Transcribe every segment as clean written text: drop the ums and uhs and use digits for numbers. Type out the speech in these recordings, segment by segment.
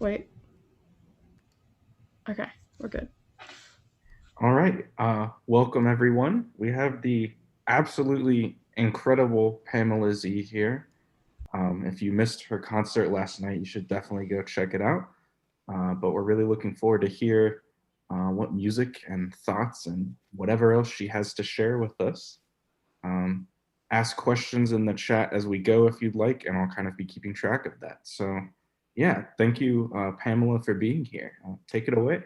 Wait. Okay, we're good. All right. Welcome, everyone. We have the absolutely incredible Pamela Z here. If you missed her concert last night, you should definitely go check it out. But we're really looking forward to hear what music and thoughts and whatever else she has to share with us. Ask questions in the chat as we go if you'd like, and I'll kind of be keeping track of that. So yeah, thank you, Pamela, for being here. Take it away.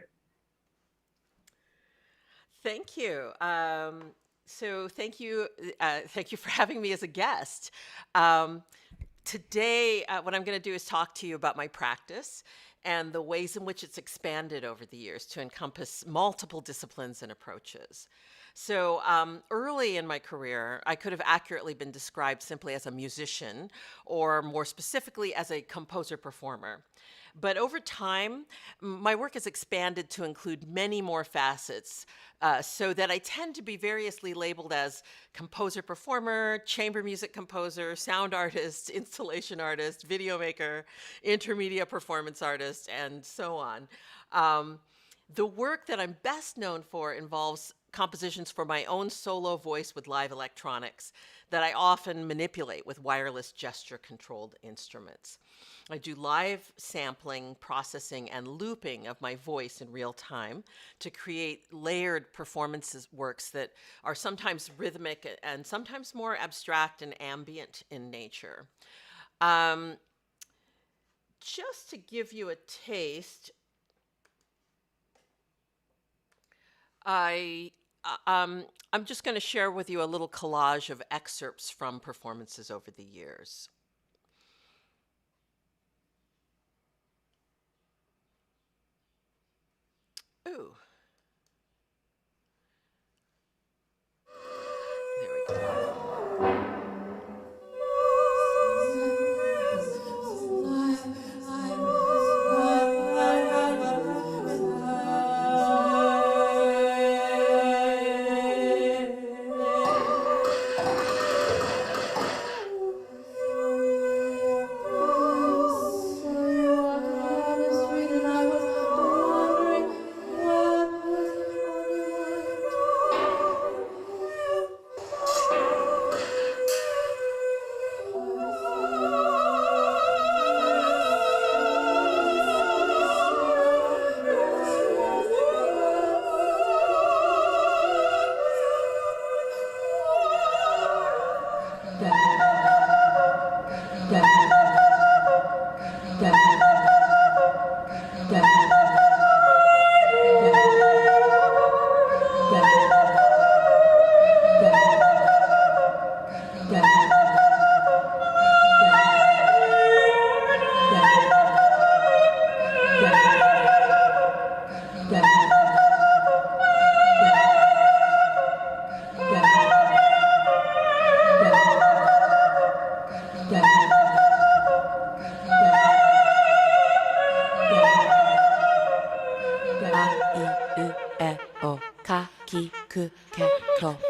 Thank you. So thank you for having me as a guest. Today, what I'm going to do is talk to you about my practice and the ways in which it's expanded over the years to encompass multiple disciplines and approaches. So early in my career, I could have accurately been described simply as a musician, or more specifically as a composer-performer. But over time, my work has expanded to include many more facets, so that I tend to be variously labeled as composer-performer, chamber music composer, sound artist, installation artist, video maker, intermedia performance artist, and so on. The work that I'm best known for involves compositions for my own solo voice with live electronics that I often manipulate with wireless gesture-controlled instruments. I do live sampling, processing, and looping of my voice in real time to create layered performances works that are sometimes rhythmic and sometimes more abstract and ambient in nature. Just to give you a taste, I'm just going to share with you a little collage of excerpts from performances over the years. Ooh. There we go.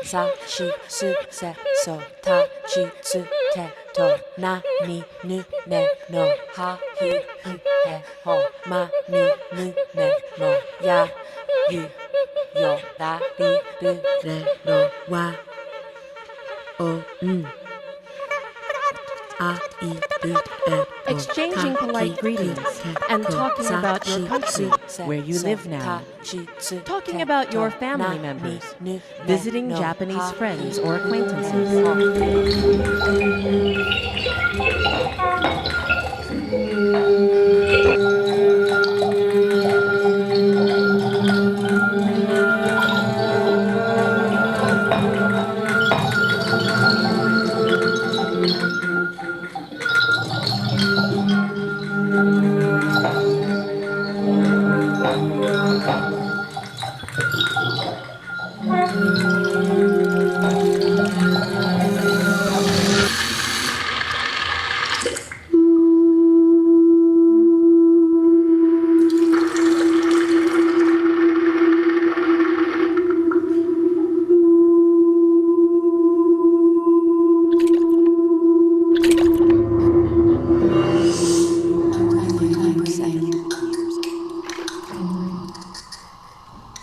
Sa shi su se so ta chi tsu te to na ni nu ne no ha hi hu he ho ma ni nu ne mo ya yu yo da di du re no wa o a I u e. Exchanging polite greetings and talking about your country, where you live now, talking about your family members, visiting Japanese friends or acquaintances.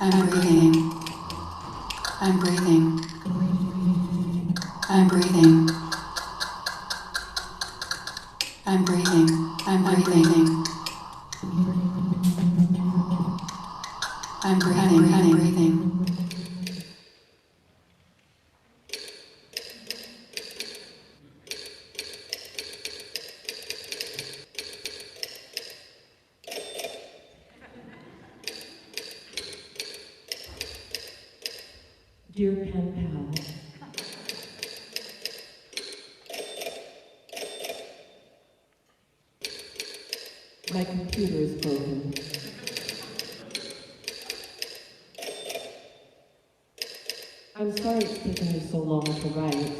I'm breathing. I'm breathing. I'm breathing. I'm breathing. I'm breathing. I'm breathing. I'm breathing. Dear pen pal, my computer is broken. I'm sorry it's taken me so long to write,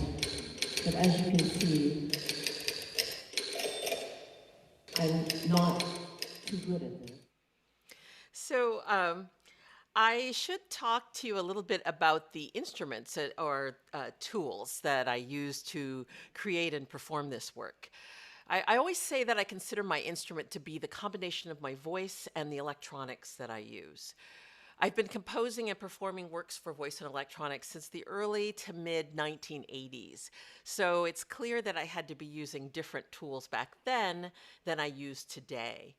but as you can see, I'm not too good at this. So I should talk to you a little bit about the instruments or tools that I use to create and perform this work. I always say that I consider my instrument to be the combination of my voice and the electronics that I use. I've been composing and performing works for voice and electronics since the early to mid 1980s. So it's clear that I had to be using different tools back then than I use today.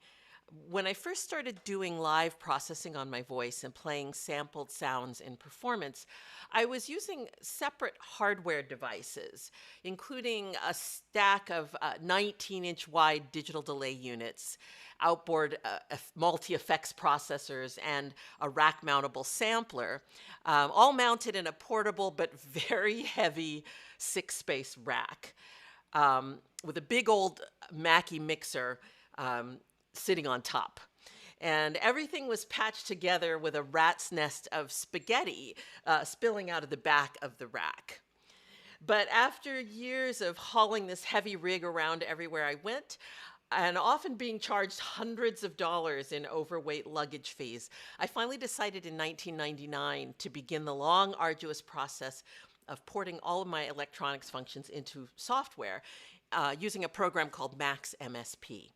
When I first started doing live processing on my voice and playing sampled sounds in performance, I was using separate hardware devices, including a stack of 19-inch wide digital delay units, outboard multi-effects processors, and a rack-mountable sampler, all mounted in a portable but very heavy 6-space rack with a big old Mackie mixer sitting on top. And everything was patched together with a rat's nest of spaghetti spilling out of the back of the rack. But after years of hauling this heavy rig around everywhere I went, and often being charged hundreds of dollars in overweight luggage fees, I finally decided in 1999 to begin the long, arduous process of porting all of my electronics functions into software using a program called Max MSP.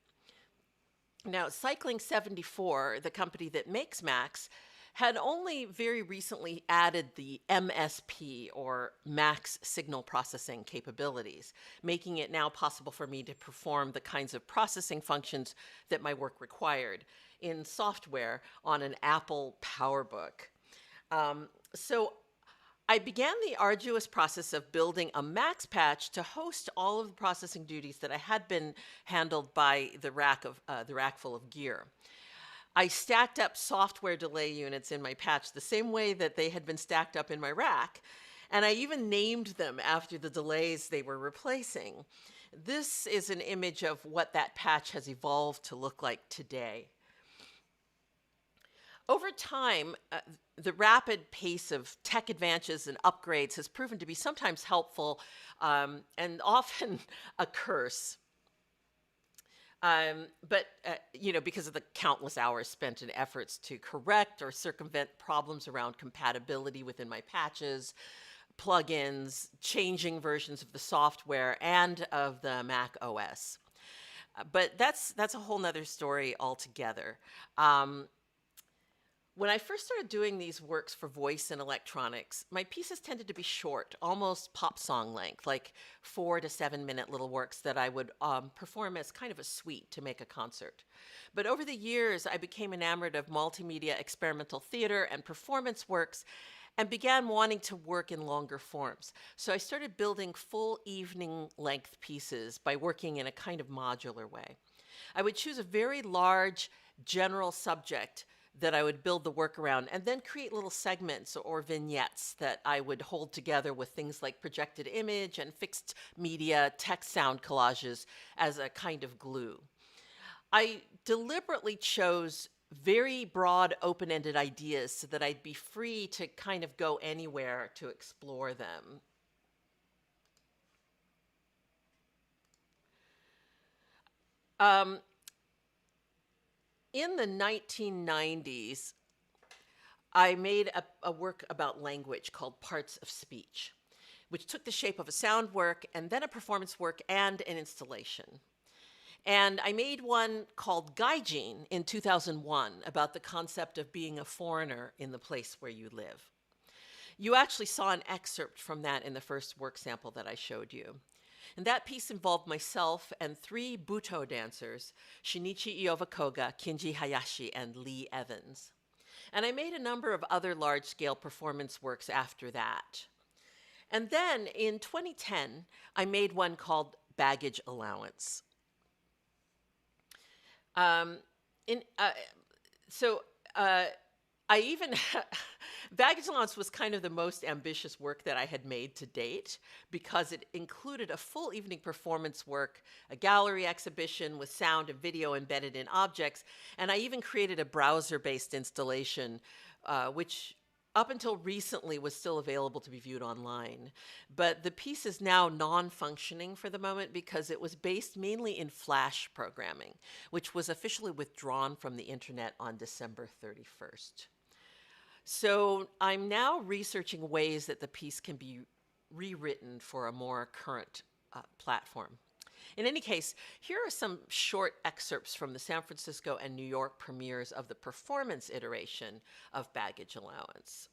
Now, Cycling 74, the company that makes Max, had only very recently added the MSP, or Max Signal Processing capabilities, making it now possible for me to perform the kinds of processing functions that my work required in software on an Apple PowerBook. So I began the arduous process of building a Max patch to host all of the processing duties that I had been handled by the rack full of gear. I stacked up software delay units in my patch the same way that they had been stacked up in my rack, and I even named them after the delays they were replacing. This is an image of what that patch has evolved to look like today. Over time, the rapid pace of tech advances and upgrades has proven to be sometimes helpful and often a curse. Because of the countless hours spent in efforts to correct or circumvent problems around compatibility within my patches, plugins, changing versions of the software and of the Mac OS. But that's a whole nother story altogether. When I first started doing these works for voice and electronics, my pieces tended to be short, almost pop song length, like 4 to 7 minute little works that I would perform as kind of a suite to make a concert. But over the years, I became enamored of multimedia experimental theater and performance works and began wanting to work in longer forms. So I started building full evening length pieces by working in a kind of modular way. I would choose a very large general subject that I would build the work around, and then create little segments or vignettes that I would hold together with things like projected image and fixed media text sound collages as a kind of glue. I deliberately chose very broad, open-ended ideas so that I'd be free to kind of go anywhere to explore them. In the 1990s, I made a work about language called Parts of Speech, which took the shape of a sound work and then a performance work and an installation. And I made one called Gaijin in 2001 about the concept of being a foreigner in the place where you live. You actually saw an excerpt from that in the first work sample that I showed you. And that piece involved myself and 3 Buto dancers, Shinichi Iyovakoga, Kinji Hayashi, and Lee Evans. And I made a number of other large-scale performance works after that. And then in 2010, I made one called Baggage Allowance. I even, Baggage Allowance was kind of the most ambitious work that I had made to date because it included a full evening performance work, a gallery exhibition with sound and video embedded in objects, and I even created a browser-based installation, which up until recently was still available to be viewed online. But the piece is now non-functioning for the moment because it was based mainly in Flash programming, which was officially withdrawn from the internet on December 31st. So I'm now researching ways that the piece can be rewritten for a more current platform. In any case, here are some short excerpts from the San Francisco and New York premieres of the performance iteration of Baggage Allowance.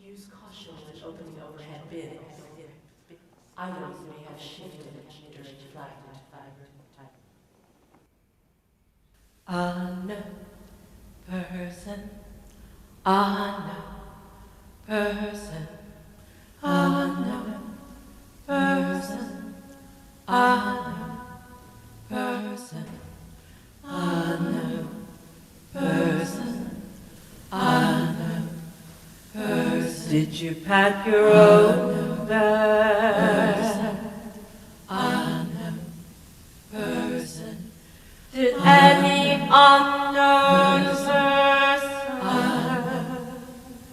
Use caution when opening overhead bins. Items may have shifted during flight. Unknown person, unknown person, unknown person, unknown person, unknown person, unknown person. Did you pack your own bag? Unknown person. Did any unknown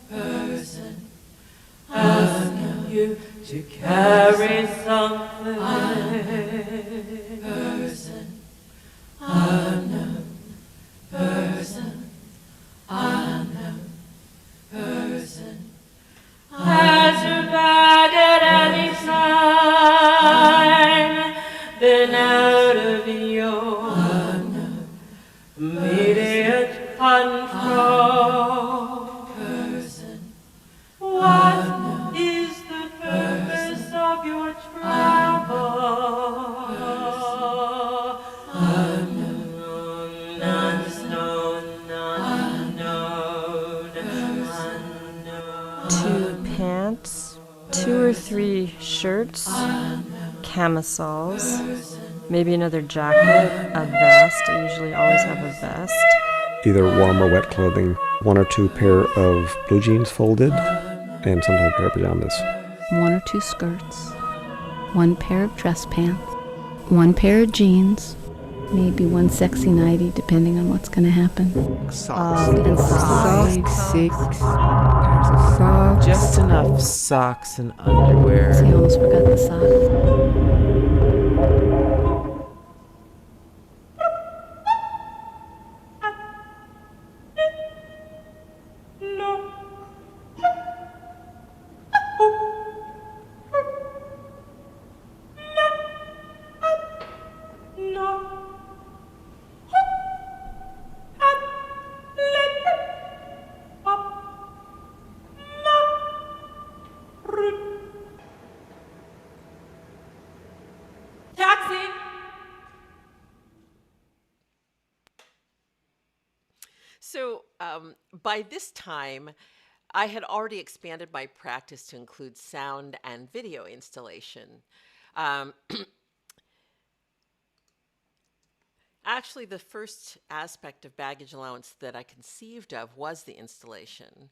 person ask you to carry something? Person, unknown person, unknown person. Has your bag at any time been out of your immediate control? Person, what is the purpose of your travel? Unknown, unknown, unknown, unknown. 2 pants, 2 or 3 shirts, camisoles, maybe another jacket, a vest. I usually always have a vest. Either warm or wet clothing, 1 or 2 pair of blue jeans folded, and sometimes a pair of pajamas. 1 or 2 skirts, 1 pair of dress pants, 1 pair of jeans, maybe 1 sexy nightie, depending on what's going to happen. Socks. And socks. 6 pairs of socks. Just enough socks and underwear. See, I almost forgot the socks. So by this time, I had already expanded my practice to include sound and video installation. Actually, the first aspect of Baggage Allowance that I conceived of was the installation.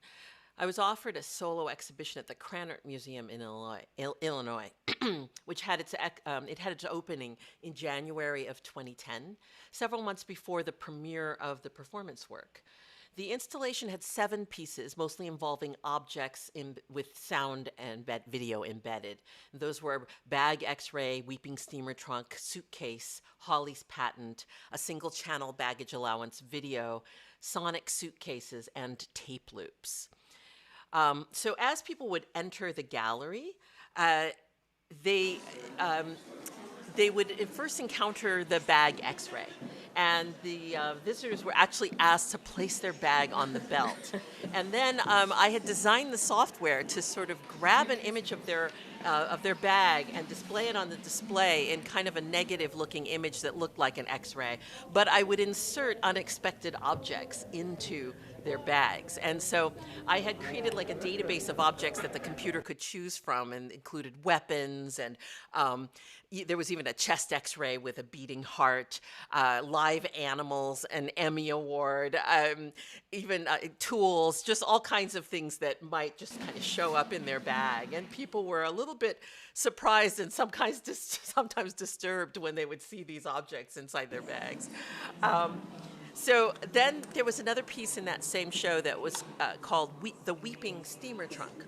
I was offered a solo exhibition at the Krannert Museum in Illinois, which had its opening in January of 2010, several months before the premiere of the performance work. The installation had 7 pieces, mostly involving objects with sound and video embedded. Those were bag X-ray, weeping steamer trunk, suitcase, Holly's patent, a single channel baggage allowance video, sonic suitcases, and tape loops. So as people would enter the gallery, they would first encounter the bag X-ray. And the visitors were actually asked to place their bag on the belt. And then I had designed the software to sort of grab an image of their bag and display it on the display in kind of a negative-looking image that looked like an X-ray. But I would insert unexpected objects into their bags. And so I had created like a database of objects that the computer could choose from, and included weapons, and there was even a chest X-ray with a beating heart, live animals, an Emmy Award, even tools, just all kinds of things that might just kind of show up in their bag. And people were a little bit surprised and sometimes disturbed when they would see these objects inside their bags. So then there was another piece in that same show that was called The Weeping Steamer Trunk.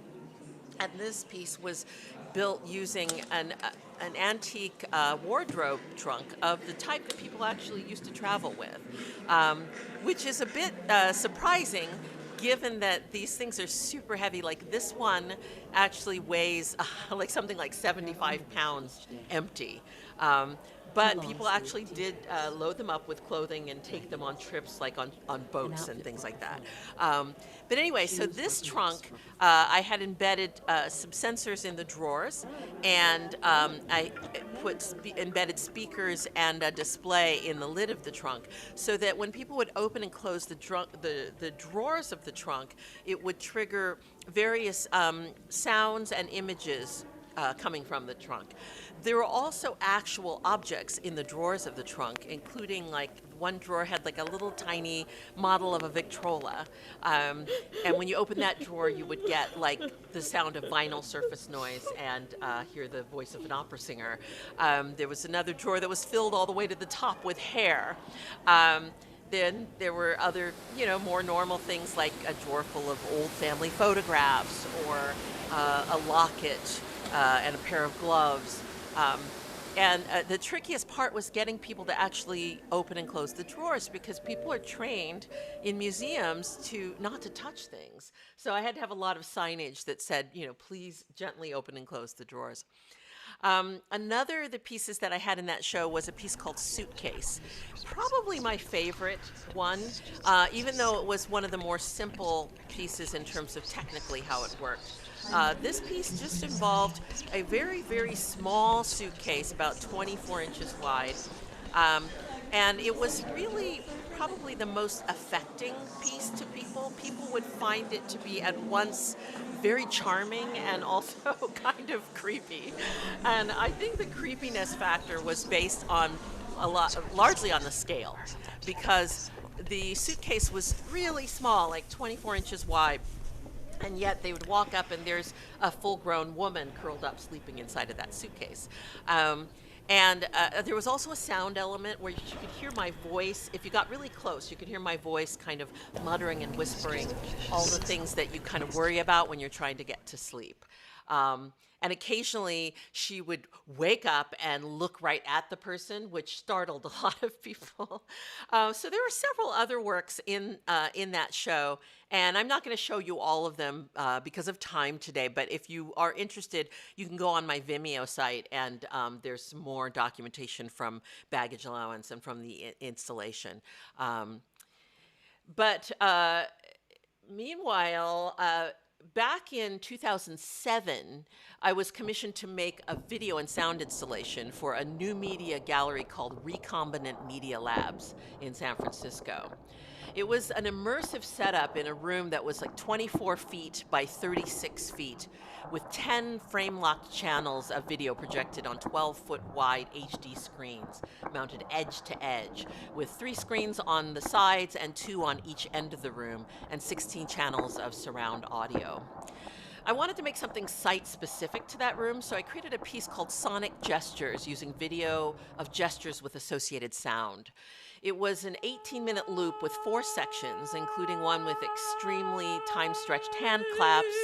And this piece was built using an antique wardrobe trunk of the type that people actually used to travel with, which is a bit surprising given that these things are super heavy. Like this one actually weighs like something like 75 pounds empty. But people actually did load them up with clothing and take them on trips, like on boats and things like that. But anyway, so this trunk, I had embedded some sensors in the drawers, and I put embedded speakers and a display in the lid of the trunk, so that when people would open and close the drawers of the trunk, it would trigger various sounds and images coming from the trunk. There were also actual objects in the drawers of the trunk, including like one drawer had like a little tiny model of a Victrola. And when you open that drawer, you would get like the sound of vinyl surface noise and hear the voice of an opera singer. There was another drawer that was filled all the way to the top with hair. Then there were other, more normal things like a drawer full of old family photographs, or a locket and a pair of gloves. And the trickiest part was getting people to actually open and close the drawers, because people are trained in museums not to touch things. So I had to have a lot of signage that said, please gently open and close the drawers. Another of the pieces that I had in that show was a piece called Suitcase. Probably my favorite one, even though it was one of the more simple pieces in terms of technically how it worked. This piece just involved a very, very small suitcase, about 24 inches wide. And it was really probably the most affecting piece to people. People would find it to be at once very charming and also kind of creepy. And I think the creepiness factor was based on largely on the scale, because the suitcase was really small, like 24 inches wide. And yet they would walk up and there's a full-grown woman curled up sleeping inside of that suitcase. And there was also a sound element where you could hear my voice. If you got really close, you could hear my voice kind of muttering and whispering all the things that you kind of worry about when you're trying to get to sleep. And occasionally she would wake up and look right at the person, which startled a lot of people. So there were several other works in that show, and I'm not going to show you all of them because of time today, but if you are interested, you can go on my Vimeo site, and there's some more documentation from baggage allowance and from the installation. But meanwhile, back in 2007, I was commissioned to make a video and sound installation for a new media gallery called Recombinant Media Labs in San Francisco. It was an immersive setup in a room that was like 24 feet by 36 feet, with 10 frame-locked channels of video projected on 12-foot wide HD screens mounted edge to edge, with 3 screens on the sides and 2 on each end of the room, and 16 channels of surround audio. I wanted to make something site-specific to that room, so I created a piece called Sonic Gestures, using video of gestures with associated sound. It was an 18-minute loop with 4 sections, including one with extremely time-stretched hand claps,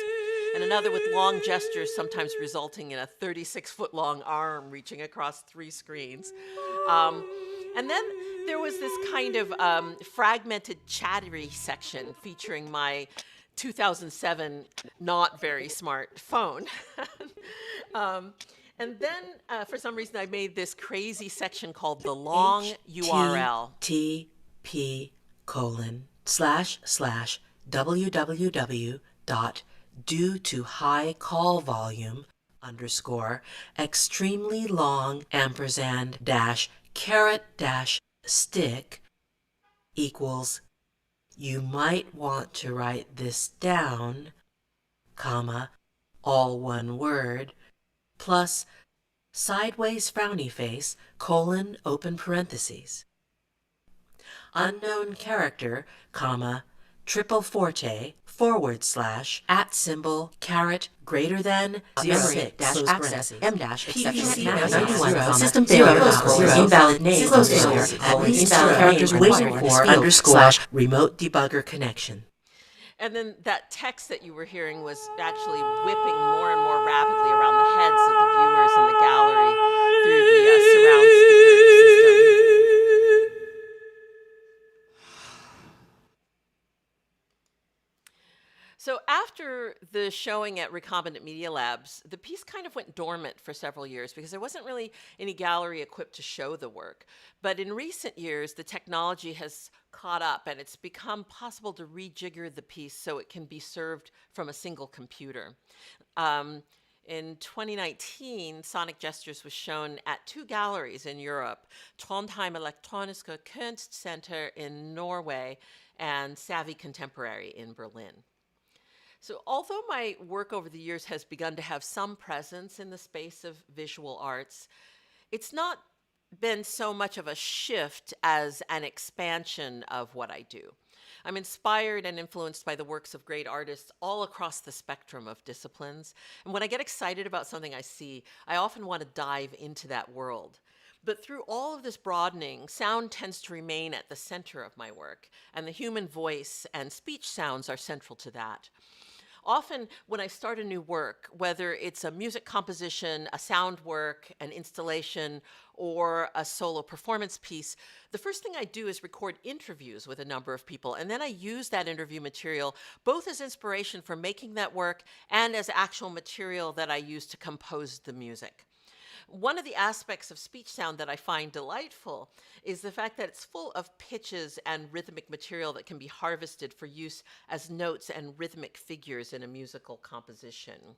and another with long gestures, sometimes resulting in a 36-foot-long arm reaching across 3 screens. And then there was this kind of fragmented, chattery section featuring my 2007 not very smart phone. And then, for some reason, I made this crazy section called the long URL. http://www.due to high call volume extremely long &_stick equals you might want to write this down, comma, all one word, plus sideways frowny face, open parentheses. Unknown character, comma, triple forte, / caret greater than 06 access m-PPC system failure, invalid name, at least characters waiting for _ remote debugger connection. And then that text that you were hearing was actually whipping more and more rapidly around the heads of the viewers in the gallery through the surround speaker system. So after the showing at Recombinant Media Labs, the piece kind of went dormant for several years because there wasn't really any gallery equipped to show the work. But in recent years, the technology has caught up and it's become possible to rejigger the piece so it can be served from a single computer. In 2019, Sonic Gestures was shown at 2 galleries in Europe, Trondheim Elektroniske Kunstcenter in Norway and Savvy Contemporary in Berlin. So although my work over the years has begun to have some presence in the space of visual arts, it's not been so much of a shift as an expansion of what I do. I'm inspired and influenced by the works of great artists all across the spectrum of disciplines. And when I get excited about something I see, I often want to dive into that world. But through all of this broadening, sound tends to remain at the center of my work, and the human voice and speech sounds are central to that. Often when I start a new work, whether it's a music composition, a sound work, an installation, or a solo performance piece, the first thing I do is record interviews with a number of people, and then I use that interview material both as inspiration for making that work and as actual material that I use to compose the music. One of the aspects of speech sound that I find delightful is the fact that it's full of pitches and rhythmic material that can be harvested for use as notes and rhythmic figures in a musical composition.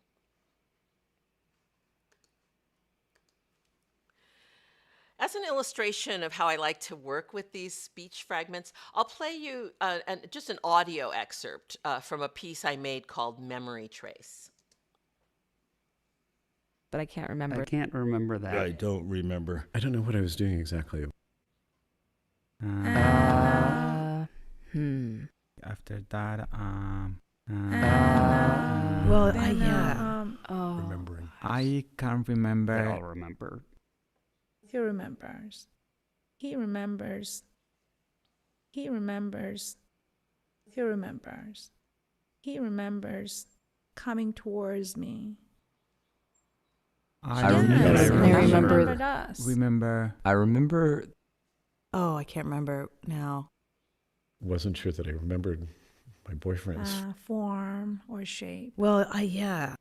As an illustration of how I like to work with these speech fragments, I'll play you just an audio excerpt from a piece I made called Memory Trace. But I can't remember. I can't remember that. I don't remember. I don't know what I was doing exactly. After that, well, yeah. Remembering. I can't remember. They all remember. He remembers. He remembers. He remembers. He remembers. He remembers coming towards me. I remembered us. I remember. Oh, I can't remember now. Wasn't sure that I remembered my boyfriend's Form or shape. Well, yeah.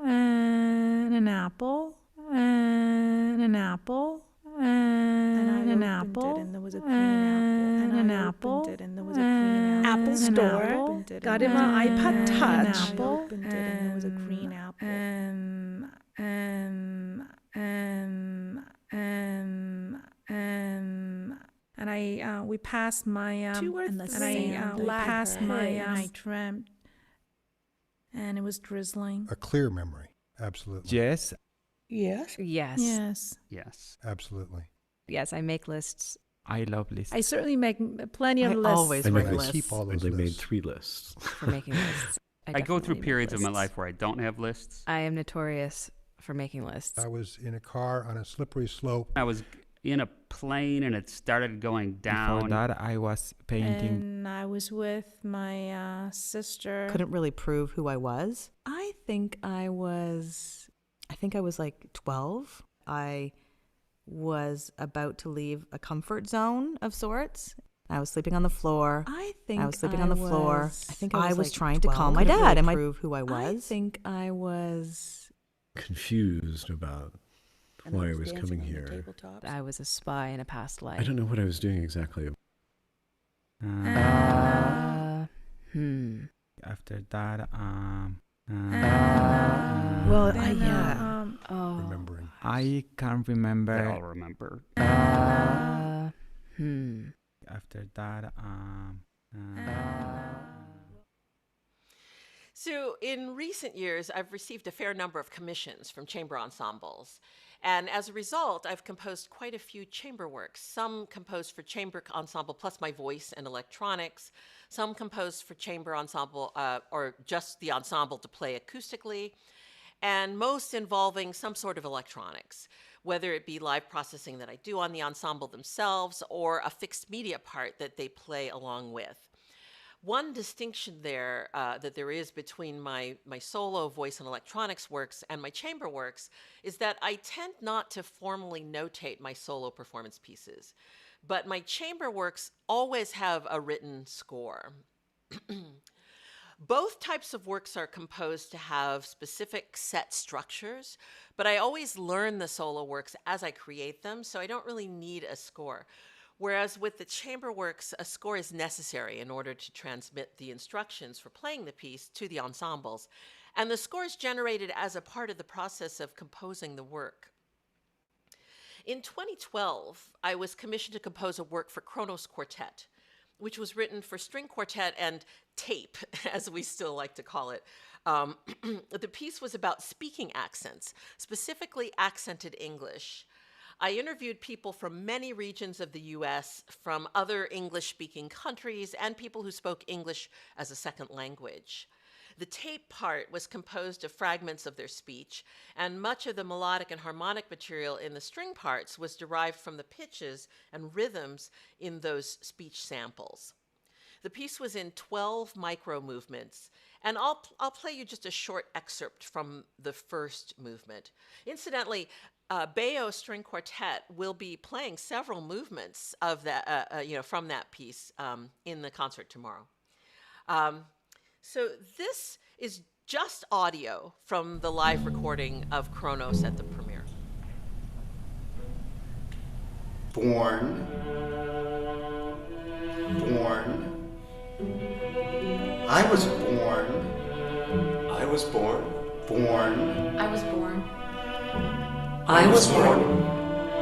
And an apple. And an apple. And an apple. And there was a green apple. And an apple. And there was a green apple. Apple Store. Got him an iPod Touch. And opened it, and there was a green apple. And we passed my and I dreamt, and it was drizzling. A clear memory, absolutely. Yes. Yes. Yes. Yes. Yes. Absolutely. Yes, I make lists. I love lists. I certainly make plenty of lists. Always I make know, I lists. keep all I those only made lists. 3 lists. For making lists. I go through periods of my life where I don't have lists. I am notorious for making lists. I was in a car on a slippery slope. I was in a plane and it started going down. Before that, I was painting. And I was with my sister. Couldn't really prove who I was. I think I was like 12. I was about to leave a comfort zone of sorts. I was sleeping on the floor. I was trying to call my dad and prove who I was. I think I was confused about why I was coming here. I was a spy in a past life. I don't know what I was doing exactly. After that, remembering. I can't remember. They all remember. After that, So in recent years, I've received a fair number of commissions from chamber ensembles. And as a result, I've composed quite a few chamber works. Some composed for chamber ensemble plus my voice and electronics. Some composed for chamber ensemble or just the ensemble to play acoustically. And most involving some sort of electronics, whether it be live processing that I do on the ensemble themselves or a fixed media part that they play along with. One distinction there that there is between my solo voice and electronics works and my chamber works is that I tend not to formally notate my solo performance pieces, but my chamber works always have a written score. Both types of works are composed to have specific set structures, but I always learn the solo works as I create them, so I don't really need a score. Whereas with the chamber works, a score is necessary in order to transmit the instructions for playing the piece to the ensembles, and the score is generated as a part of the process of composing the work. In 2012, I was commissioned to compose a work for Kronos Quartet, which was written for string quartet and tape, as we still like to call it. The piece was about speaking accents, specifically accented English. I interviewed people from many regions of the US, from other English-speaking countries, and people who spoke English as a second language. The tape part was composed of fragments of their speech, and much of the melodic and harmonic material in the string parts was derived from the pitches and rhythms in those speech samples. The piece was in 12 micro movements, and I'll play you just a short excerpt from the first movement. Incidentally, Bayo String Quartet will be playing several movements of that, from that piece in the concert tomorrow. So this is just audio from the live recording of Kronos at the premiere. Born. I was born. I was born. Born. I was born. I was born.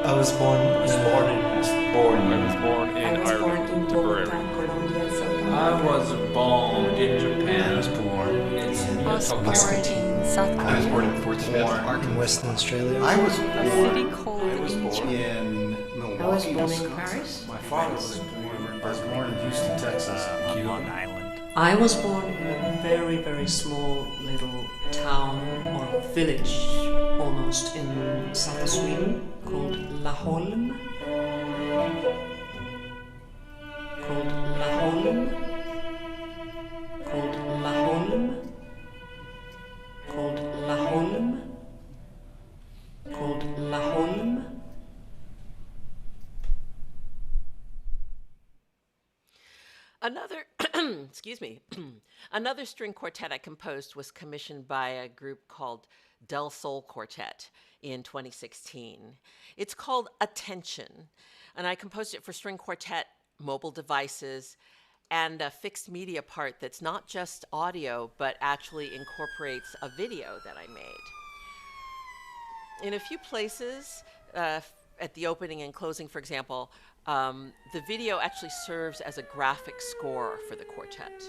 I was born. I was born in Ireland, Tipperary. I was born in Japan. I was born in South Korea. I was born in Fort Smith Park in Western Australia. I was A born city called in Milwaukee, I was born in Wisconsin. Paris. My father was born. I was born in Houston, Texas. On Long Island. I was born in a very, very small little town or village, almost in southern Sweden, called Laholm. Another, excuse me, another string quartet I composed was commissioned by a group called Del Sol Quartet in 2016. It's called Attention, and I composed it for string quartet, mobile devices, and a fixed media part that's not just audio, but actually incorporates a video that I made. In a few places, at the opening and closing, for example, the video actually serves as a graphic score for the quartet.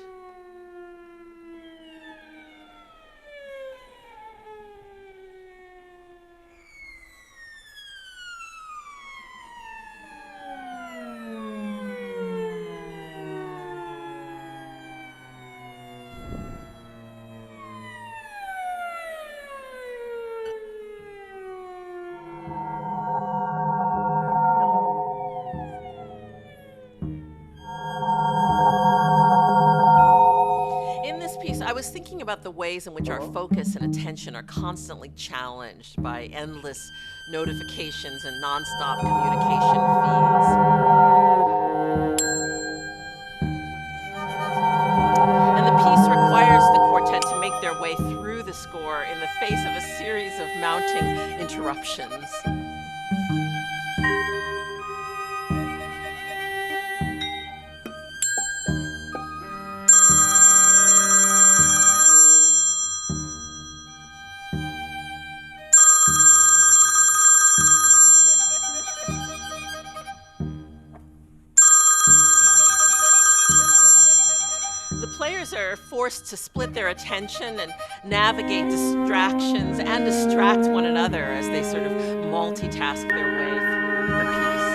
thinking about the ways in which our focus and attention are constantly challenged by endless notifications and nonstop communication feeds. And the piece requires the quartet to make their way through the score in the face of a series of mounting interruptions. Players are forced to split their attention and navigate distractions and distract one another as they sort of multitask their way through the piece.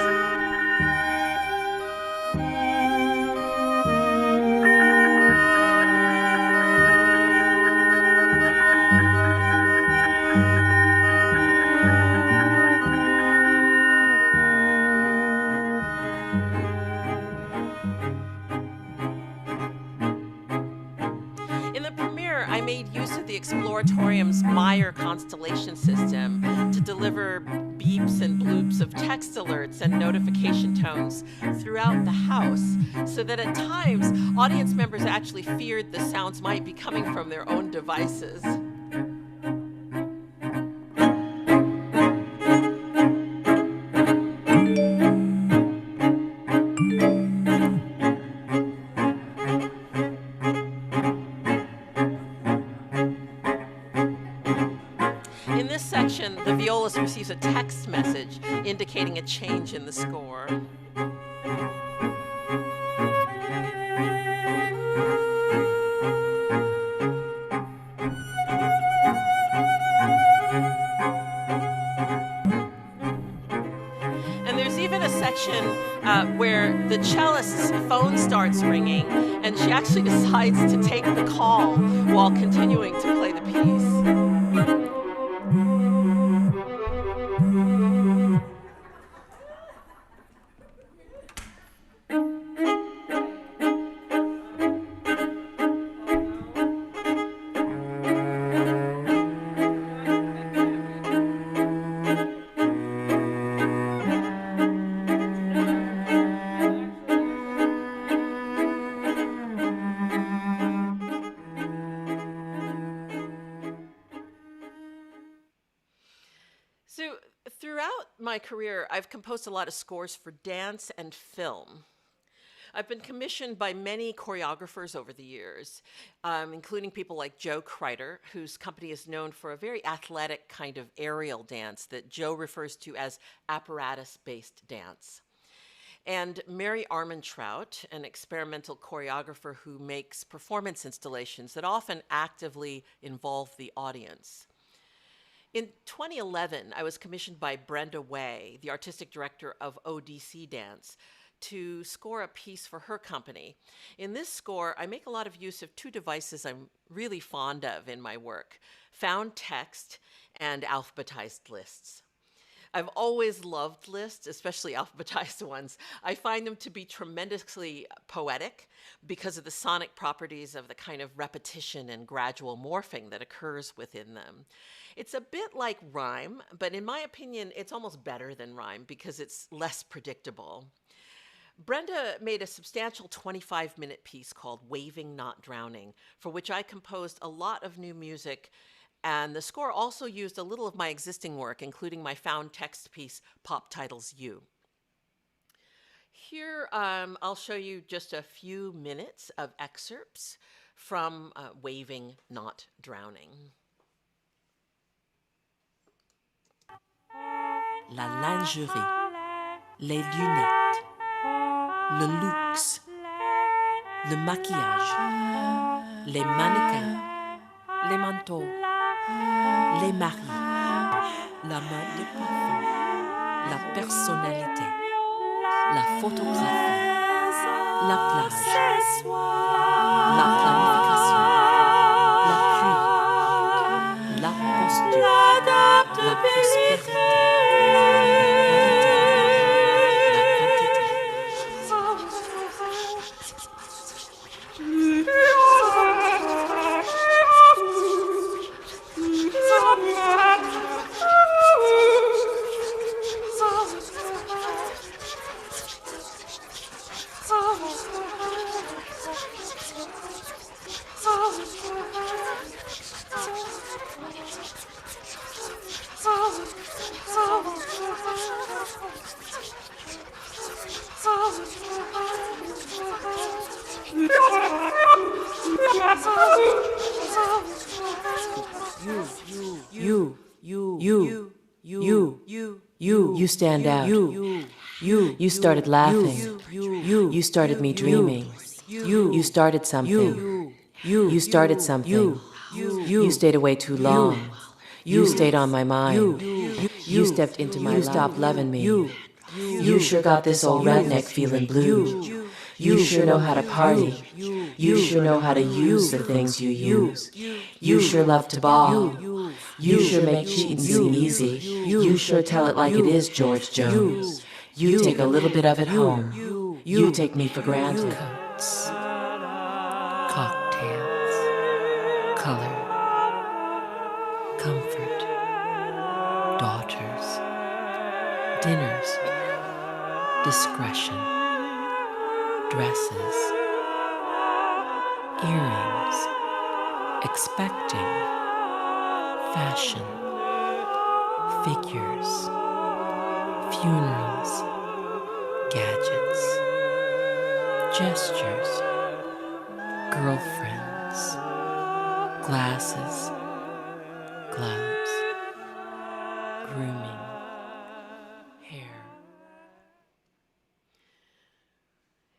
Exploratorium's Meyer constellation system to deliver beeps and bloops of text alerts and notification tones throughout the house, so that at times audience members actually feared the sounds might be coming from their own devices. The violist receives a text message indicating a change in the score. And there's even a section where the cellist's phone starts ringing, and she actually decides to take the call while continuing to play the piece. So throughout my career, I've composed a lot of scores for dance and film. I've been commissioned by many choreographers over the years, including people like Joe Kreider, whose company is known for a very athletic kind of aerial dance that Joe refers to as apparatus-based dance. And Mary Armentrout, an experimental choreographer who makes performance installations that often actively involve the audience. In 2011, I was commissioned by Brenda Way, the artistic director of ODC Dance, to score a piece for her company. In this score, I make a lot of use of two devices I'm really fond of in my work: found text and alphabetized lists. I've always loved lists, especially alphabetized ones. I find them to be tremendously poetic because of the sonic properties of the kind of repetition and gradual morphing that occurs within them. It's a bit like rhyme, but in my opinion, it's almost better than rhyme because it's less predictable. Brenda made a substantial 25-minute piece called Waving Not Drowning, for which I composed a lot of new music, and the score also used a little of my existing work, including my found text piece, Pop Titles You. Here, I'll show you just a few minutes of excerpts from Waving Not Drowning. La lingerie, les lunettes, le luxe, le maquillage, les mannequins, les manteaux, les maris, la mode de parfum, la personnalité, la photographie, la plage, la planification, la pluie, la posture, la prospérité. You stand out. You started laughing. You started me dreaming. You started something. You started something. You stayed away too long. You stayed on my mind. You stepped into my life. You stopped loving me. You sure got this old redneck feeling blue. You sure know how to party. You sure know how to use the things you use. You sure love to ball. You sure make cheating seem easy. You sure tell it like it is, George Jones. You take a little bit of it home. You take me for granted. Coats, cocktails, color, comfort, daughters, dinners, discretion, dresses, earrings, expecting, fashion, figures, funerals, gadgets, gestures, girlfriends, glasses, gloves, grooming, hair.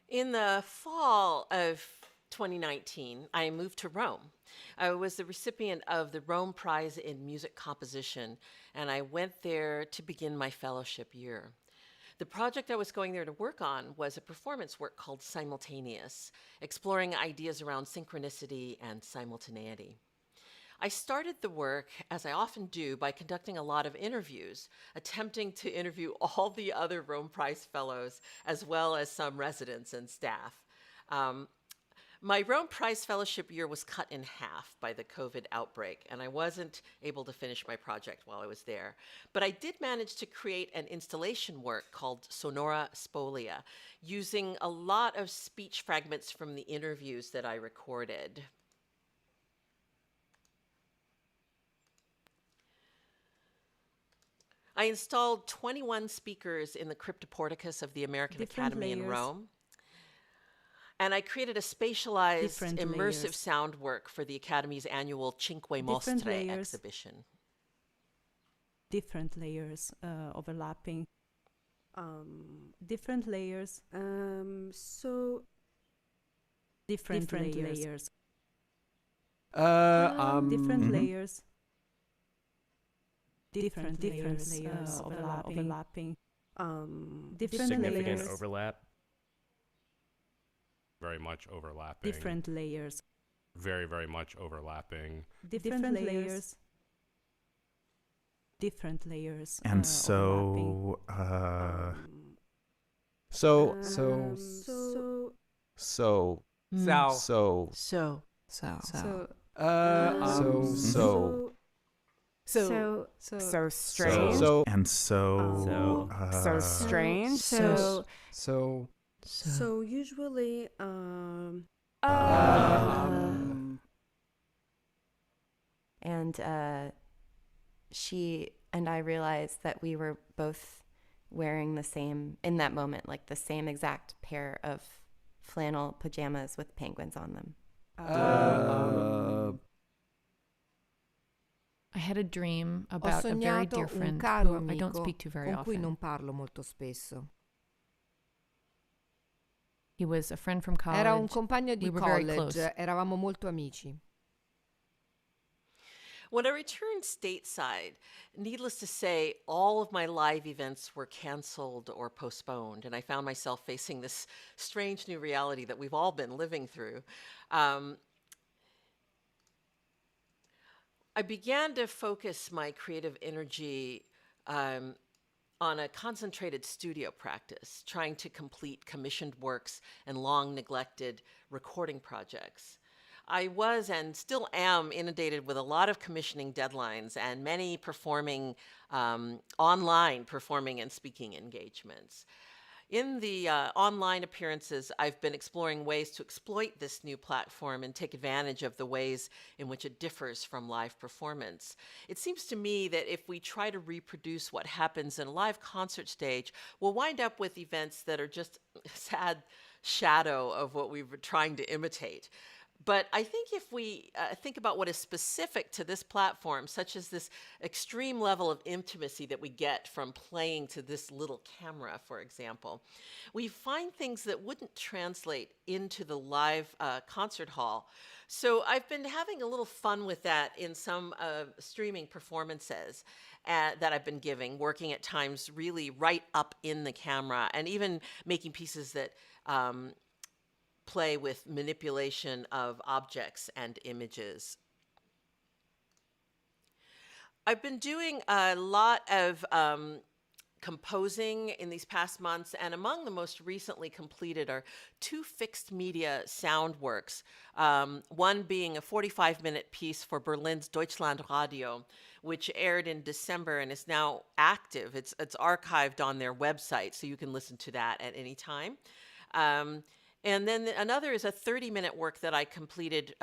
In the fall of 2019, I moved to Rome. I was the recipient of the Rome Prize in Music Composition, and I went there to begin my fellowship year. The project I was going there to work on was a performance work called Simultaneous, exploring ideas around synchronicity and simultaneity. I started the work, as I often do, by conducting a lot of interviews, attempting to interview all the other Rome Prize fellows, as well as some residents and staff. My Rome Prize Fellowship year was cut in half by the COVID outbreak, and I wasn't able to finish my project while I was there. But I did manage to create an installation work called Sonora Spolia, using a lot of speech fragments from the interviews that I recorded. I installed 21 speakers in the Cryptoporticus of the American Academy in Rome. And I created a spatialized, immersive sound work for the Academy's annual Cinque Mostre exhibition. Different layers overlapping. Different layers. Different layers. Different layers. Different layers overlapping. Different Significant layers. overlap. Very much overlapping. Different layers. Very, very much overlapping. Different layers. Different layers. And so, so. Strange. Strange. So usually, and she and I realized that we were both wearing the same, in that moment, like the same exact pair of flannel pajamas with penguins on them. I had a dream about a very dear friend whom I don't speak to very often. Con cui non parlo molto spesso. He was a friend from college. Era un compagno di we were very college, close. eravamo molto amici. When I returned stateside, needless to say, all of my live events were canceled or postponed, and I found myself facing this strange new reality that we've all been living through. I began to focus my creative energy on a concentrated studio practice, trying to complete commissioned works and long neglected recording projects. I was and still am inundated with a lot of commissioning deadlines and many performing, online performing and speaking engagements. In the online appearances, I've been exploring ways to exploit this new platform and take advantage of the ways in which it differs from live performance. It seems to me that if we try to reproduce what happens in a live concert stage, we'll wind up with events that are just a sad shadow of what we were trying to imitate. But I think if we think about what is specific to this platform, such as this extreme level of intimacy that we get from playing to this little camera, for example, we find things that wouldn't translate into the live concert hall. So I've been having a little fun with that in some streaming performances that I've been giving, working at times really right up in the camera, and even making pieces that play with manipulation of objects and images. I've been doing a lot of composing in these past months, and among the most recently completed are 2 fixed media sound works, one being a 45-minute piece for Berlin's Deutschland Radio, which aired in December and is now active. It's archived on their website, so you can listen to that at any time. And then another is a 30-minute work that I completed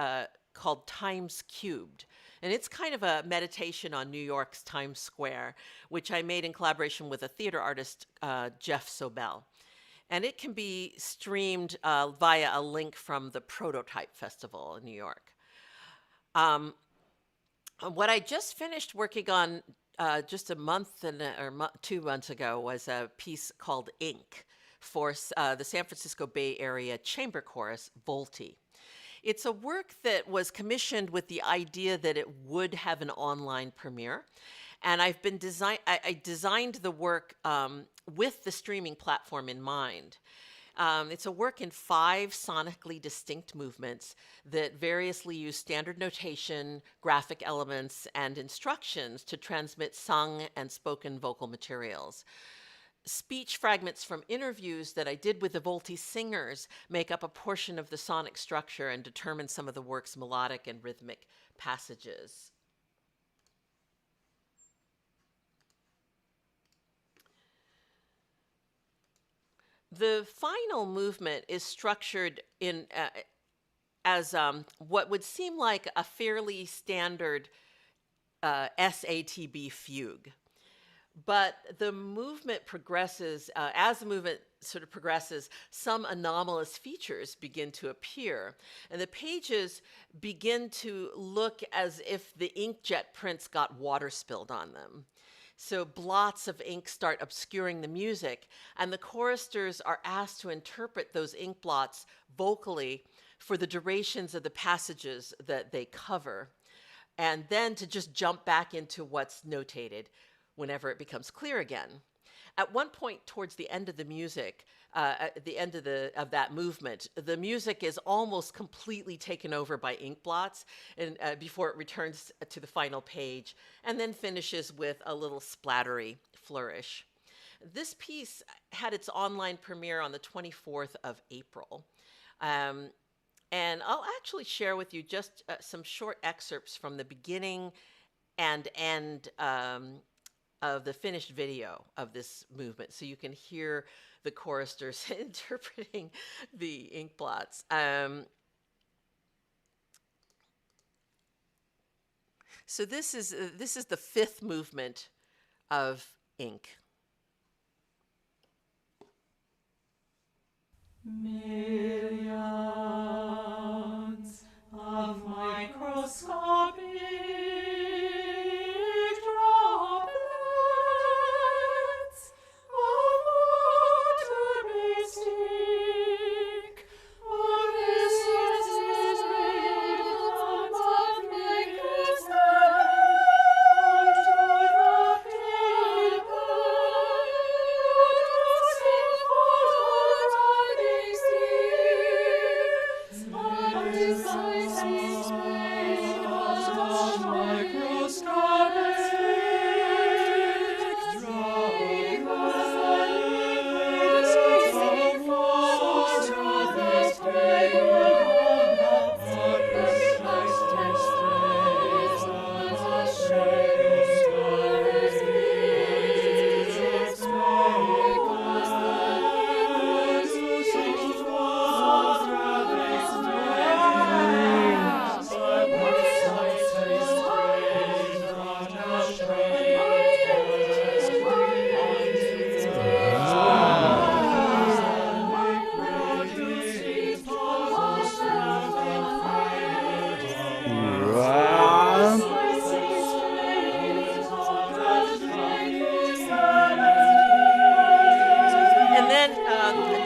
called Times Cubed. And it's kind of a meditation on New York's Times Square, which I made in collaboration with a theater artist, Jeff Sobel. And it can be streamed via a link from the Prototype Festival in New York. What I just finished working on just a month or 2 months ago was a piece called Ink for the San Francisco Bay Area Chamber Chorus, Volti. It's a work that was commissioned with the idea that it would have an online premiere. And I designed the work with the streaming platform in mind. It's a work in 5 sonically distinct movements that variously use standard notation, graphic elements, and instructions to transmit sung and spoken vocal materials. Speech fragments from interviews that I did with the Volti singers make up a portion of the sonic structure and determine some of the work's melodic and rhythmic passages. The final movement is structured in as what would seem like a fairly standard SATB fugue. But the movement progresses, as the movement sort of progresses, some anomalous features begin to appear. And the pages begin to look as if the inkjet prints got water spilled on them. So blots of ink start obscuring the music, and the choristers are asked to interpret those ink blots vocally for the durations of the passages that they cover, and then to just jump back into what's notated whenever it becomes clear again. At one point towards the end of the music, at the end of that movement, the music is almost completely taken over by ink blots and before it returns to the final page, and then finishes with a little splattery flourish. This piece had its online premiere on the 24th of April. And I'll actually share with you just some short excerpts from the beginning and end of the finished video of this movement, so you can hear the choristers interpreting the ink blots. So this is the 5th movement of Ink. Millions of microscopic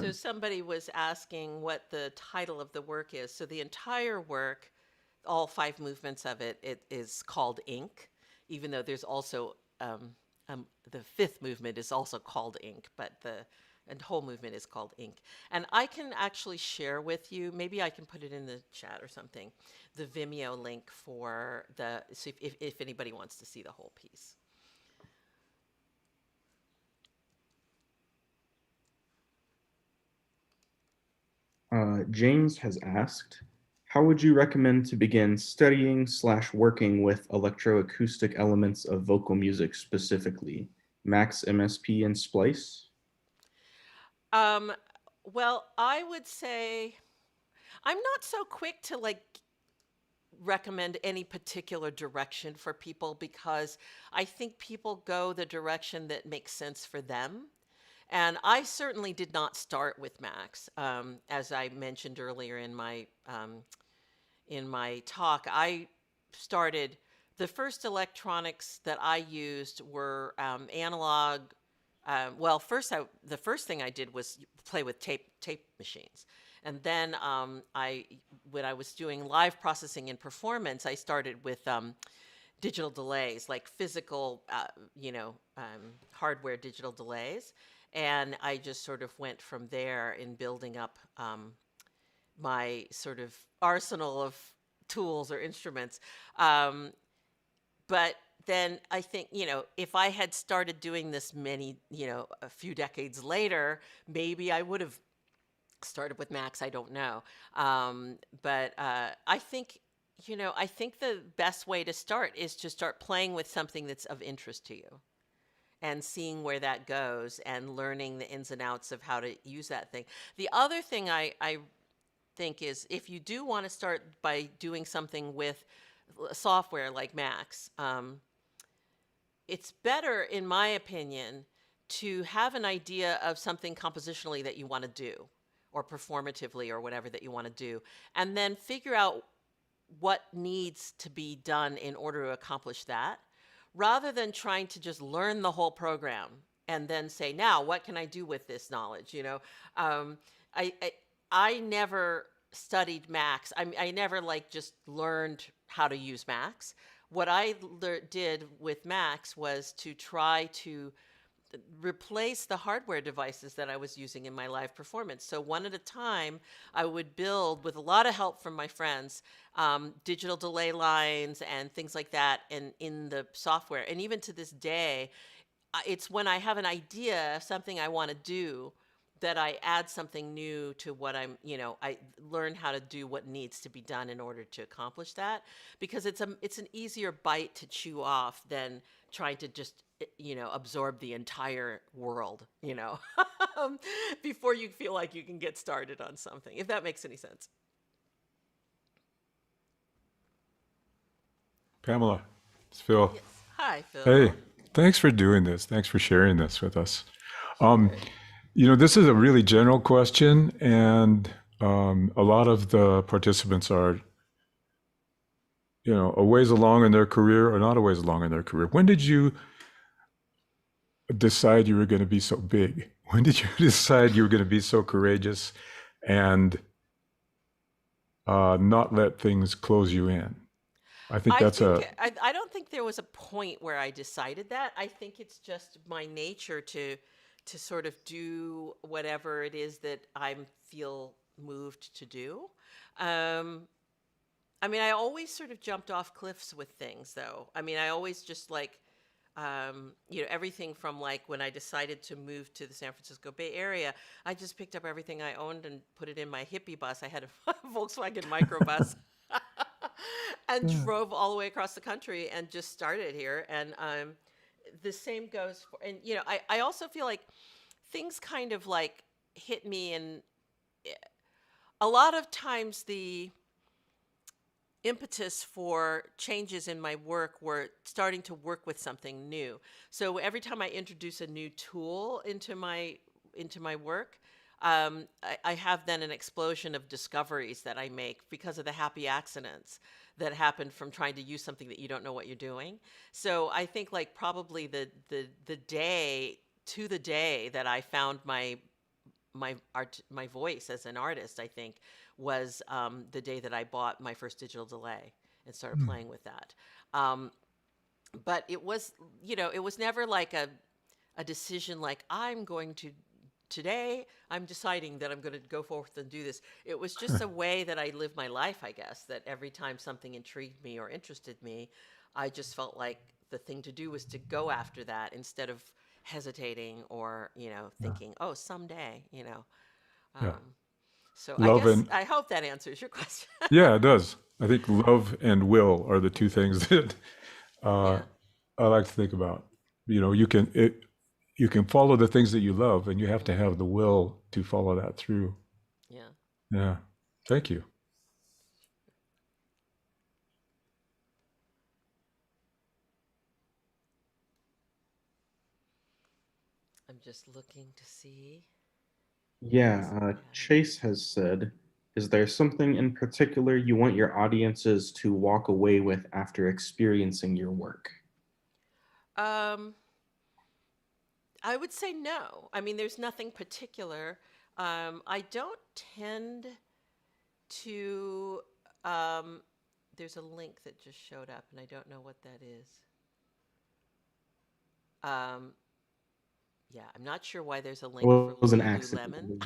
So somebody was asking what the title of the work is. So the entire work, all 5 movements of it, it is called Ink, even though there's also the 5th movement is also called Ink, but the whole movement is called Ink. And I can actually share with you, maybe I can put it in the chat or something, the Vimeo link for so if anybody wants to see the whole piece. James has asked, how would you recommend to begin studying / working with electroacoustic elements of vocal music specifically? Max, MSP, and Splice? Well, I would say I'm not so quick to recommend any particular direction for people, because I think people go the direction that makes sense for them. And I certainly did not start with Max. As I mentioned earlier in my talk, I started, the first electronics that I used were analog. Well, the first thing I did was play with tape machines. And then when I was doing live processing and performance, I started with digital delays, like physical, hardware digital delays. And I just sort of went from there in building up my sort of arsenal of tools or instruments. But then I think, if I had started doing this a few decades later, maybe I would have started with Max. I don't know. But I think, I think the best way to start is to start playing with something that's of interest to you, and seeing where that goes and learning the ins and outs of how to use that thing. The other thing I think is, if you do want to start by doing something with software like Max, it's better, in my opinion, to have an idea of something compositionally that you want to do, or performatively, or whatever that you want to do, and then figure out what needs to be done in order to accomplish that, rather than trying to just learn the whole program and then say, now, what can I do with this knowledge? I never studied Max. I never just learned how to use Max. What I did with Max was to try to replace the hardware devices that I was using in my live performance. So one at a time, I would build, with a lot of help from my friends, digital delay lines and things like that in the software. And even to this day, it's when I have an idea of something I want to do that I add something new to what I learn how to do what needs to be done in order to accomplish that, because it's an easier bite to chew off than trying to just absorb the entire world, before you feel like you can get started on something, if that makes any sense. Pamela, it's Phil. Yes. Hi, Phil. Hey, thanks for doing this. Thanks for sharing this with us. This is a really general question, and a lot of the participants are, a ways along in their career or not a ways along in their career. When did you decide you were going to be so big? When did you decide you were going to be so courageous and not let things close you in? I don't think there was a point where I decided that. I think it's just my nature to sort of do whatever it is that I feel moved to do. I always sort of jumped off cliffs with things, though. I always just everything from when I decided to move to the San Francisco Bay Area, I just picked up everything I owned and put it in my hippie bus. I had a Volkswagen microbus and drove all the way across the country and just started here. And the same goes for, and I also feel like things kind of hit me, and a lot of times the impetus for changes in my work were starting to work with something new. So every time I introduce a new tool into my work, I have then an explosion of discoveries that I make because of the happy accidents that happen from trying to use something that you don't know what you're doing. So I think probably the day that I found my my voice as an artist, I think, was the day that I bought my first digital delay and started playing with that. But it was, it was never like a decision like today I'm deciding that I'm going to go forth and do this. It was just a way that I live my life, I guess, that every time something intrigued me or interested me, I just felt like the thing to do was to go after that instead of hesitating or, thinking, oh, someday, So I hope that answers your question. Yeah, it does. I think love and will are the two things that I like to think about. You can follow the things that you love, and you have to have the will to follow that through. Yeah. Yeah. Thank you. I'm just looking to see. Yeah, Chase has said, is there something in particular you want your audiences to walk away with after experiencing your work? I would say no. I mean, there's nothing particular. I don't tend to, there's a link that just showed up and I don't know what that is. Yeah, I'm not sure why there's a link for It was an accident. Lululemon.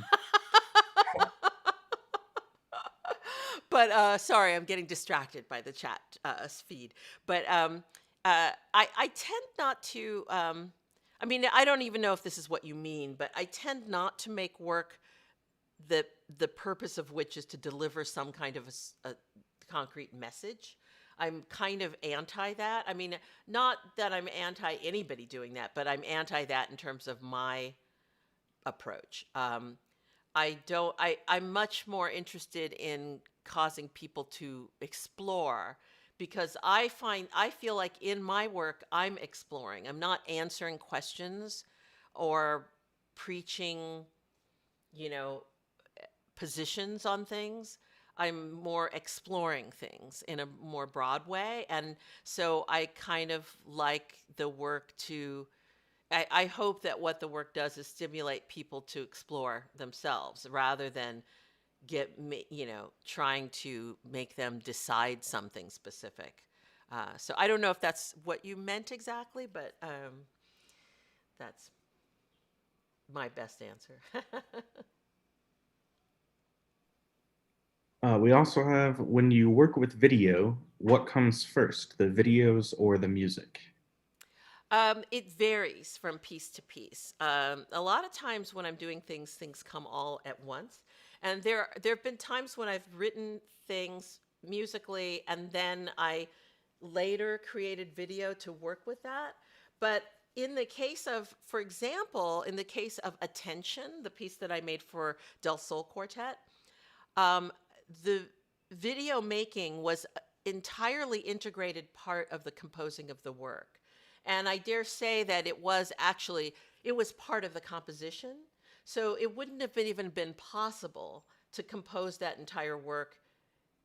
But sorry, I'm getting distracted by the chat feed. But I tend not to, I mean, I don't even know if this is what you mean, but I tend not to make work the purpose of which is to deliver some kind of a concrete message. I'm kind of anti that. I mean, not that I'm anti anybody doing that, but I'm anti that in terms of my approach. I'm much more interested in causing people to explore, because I feel like in my work, I'm exploring. I'm not answering questions or preaching, positions on things. I'm more exploring things in a more broad way. And so I kind of like the work to, I hope that what the work does is stimulate people to explore themselves rather than trying to make them decide something specific. So I don't know if that's what you meant exactly, but that's my best answer. We also have, when you work with video, what comes first, the videos or the music? It varies from piece to piece. A lot of times when I'm doing things come all at once. And there have been times when I've written things musically and then I later created video to work with that. But in the case of, for example, in the case of Attention, the piece that I made for Del Sol Quartet, the video making was entirely integrated part of the composing of the work. And I dare say that it was part of the composition. So it wouldn't have even been possible to compose that entire work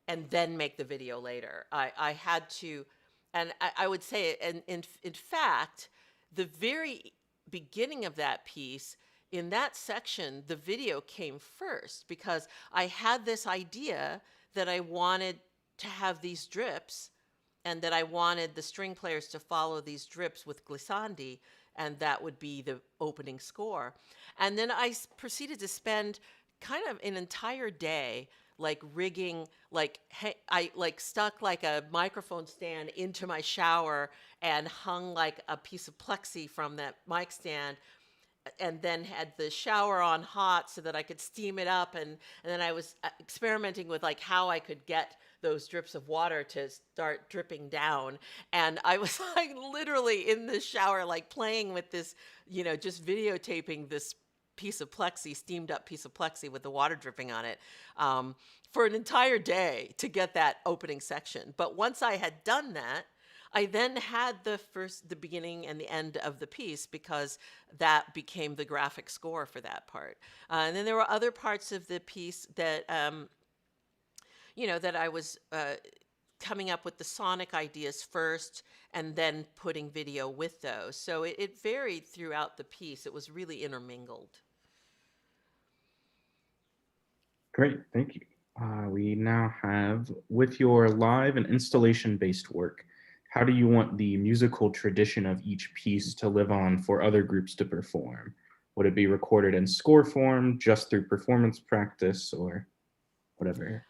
and then make the video later. I had to, and I would say, and in fact, the very beginning of that piece, in that section, the video came first because I had this idea that I wanted to have these drips and that I wanted the string players to follow these drips with glissandi, and that would be the opening score. And then I proceeded to spend kind of an entire day like rigging, I stuck like a microphone stand into my shower and hung like a piece of plexi from that mic stand, and then had the shower on hot so that I could steam it up. And then I was experimenting with like how I could get those drips of water to start dripping down. And I was like literally in the shower, like playing with this, just videotaping this piece of plexi, steamed up piece of plexi with the water dripping on it, for an entire day to get that opening section. But once I had done that, I then had the beginning and the end of the piece, because that became the graphic score for that part. And then there were other parts of the piece that, that I was coming up with the sonic ideas first and then putting video with those. So it varied throughout the piece. It was really intermingled. Great, thank you. We now have, with your live and installation-based work, how do you want the musical tradition of each piece to live on for other groups to perform? Would it be recorded in score form, just through performance practice, or whatever?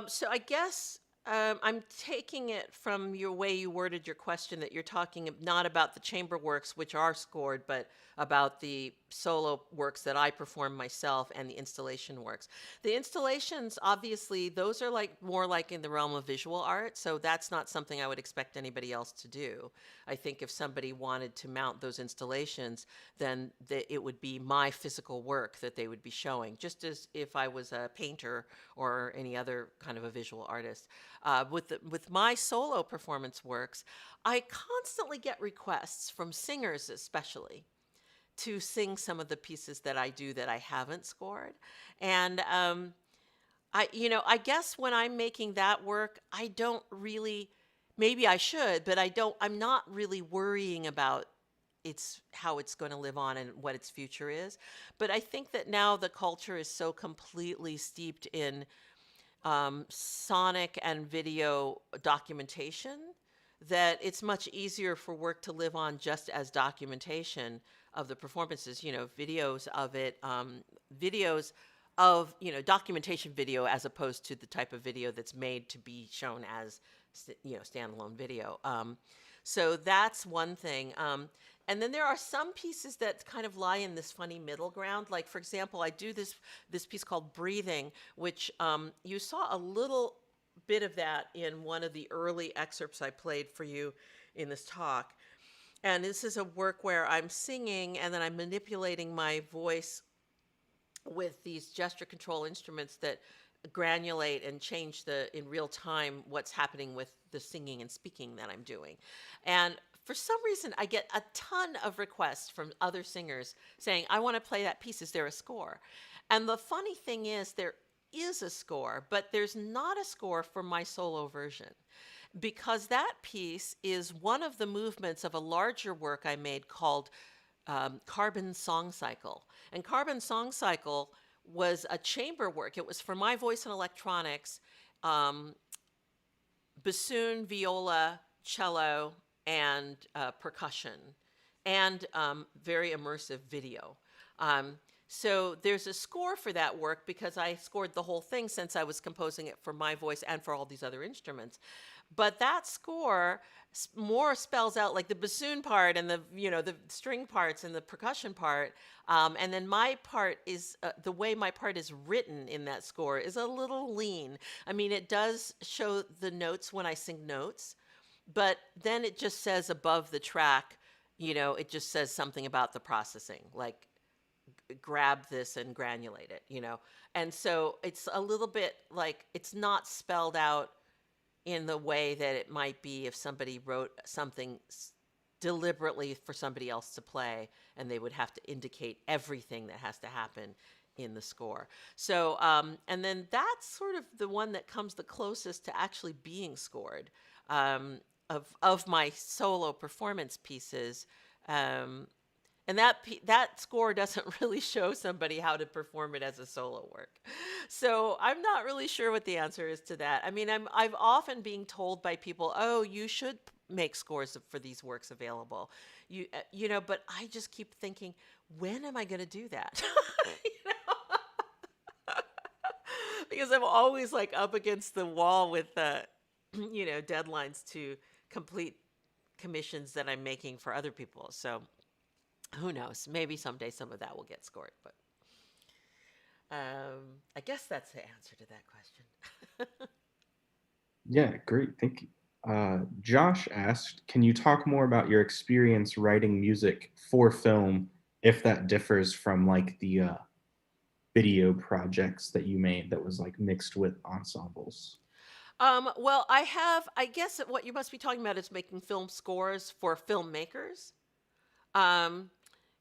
So I guess I'm taking it from your way you worded your question that you're talking not about the chamber works, which are scored, but about the solo works that I perform myself and the installation works. The installations, obviously, those are like more like in the realm of visual art. So that's not something I would expect anybody else to do. I think if somebody wanted to mount those installations, then it would be my physical work that they would be showing, just as if I was a painter or any other kind of a visual artist. With my solo performance works, I constantly get requests from singers especially to sing some of the pieces that I do that I haven't scored. And I guess when I'm making that work, I don't really, maybe I should, but I'm not really worrying about how it's going to live on and what its future is. But I think that now the culture is so completely steeped in sonic and video documentation that it's much easier for work to live on just as documentation of the performances, videos of it, videos of, documentation video as opposed to the type of video that's made to be shown as, standalone video. So that's one thing. And then there are some pieces that kind of lie in this funny middle ground. Like, for example, I do this piece called Breathing, which you saw a little bit of that in one of the early excerpts I played for you in this talk. And this is a work where I'm singing and then I'm manipulating my voice with these gesture control instruments that granulate and change in real time what's happening with the singing and speaking that I'm doing. And for some reason, I get a ton of requests from other singers saying, I want to play that piece. Is there a score? And the funny thing is, there is a score, but there's not a score for my solo version, because that piece is one of the movements of a larger work I made called Carbon Song Cycle. And Carbon Song Cycle was a chamber work. It was for my voice and electronics, bassoon, viola, cello, and percussion, and very immersive video. So there's a score for that work because I scored the whole thing since I was composing it for my voice and for all these other instruments. But that score more spells out like the bassoon part and the string parts and the percussion part. And then my part is, the way my part is written in that score is a little lean. I mean, it does show the notes when I sing notes, but then it just says above the track, it just says something about the processing, like grab this and granulate it, And so it's a little bit like it's not spelled out in the way that it might be if somebody wrote something deliberately for somebody else to play, and they would have to indicate everything that has to happen in the score. So, and then that's sort of the one that comes the closest to actually being scored of my solo performance pieces. And that score doesn't really show somebody how to perform it as a solo work. So I'm not really sure what the answer is to that. I mean, I've often being told by people, oh, you should make scores for these works available. But I just keep thinking, when am I going to do that? Because I'm always like up against the wall with deadlines to complete commissions that I'm making for other people. So who knows? Maybe someday some of that will get scored, but I guess that's the answer to that question. Yeah, great. Thank you. Josh asked, can you talk more about your experience writing music for film, if that differs from like the video projects that you made that was like mixed with ensembles? Well, I guess what you must be talking about is making film scores for filmmakers.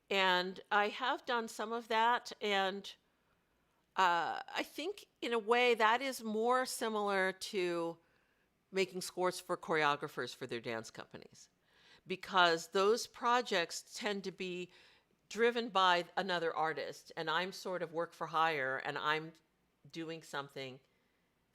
And I have done some of that, and I think in a way that is more similar to making scores for choreographers for their dance companies, because those projects tend to be driven by another artist, and I'm sort of work for hire, and I'm doing something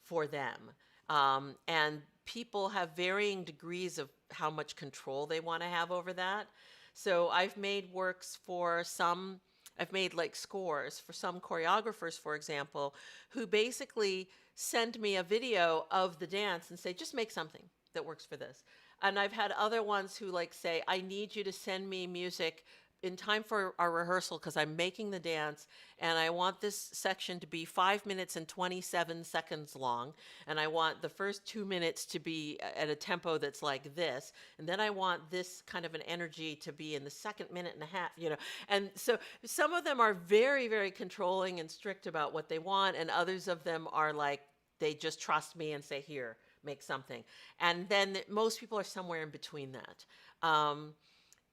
for them. And people have varying degrees of how much control they want to have over that. So I've made works for some, I've made like scores for some choreographers, for example, who basically send me a video of the dance and say, just make something that works for this. And I've had other ones who like say, I need you to send me music in time for our rehearsal because I'm making the dance and I want this section to be 5 minutes and 27 seconds long. And I want the first 2 minutes to be at a tempo that's like this. And then I want this kind of an energy to be in the second minute and a half, you know. And so some of them are very, very controlling and strict about what they want. And others of them are like, they just trust me and say, here, make something. And then most people are somewhere in between that.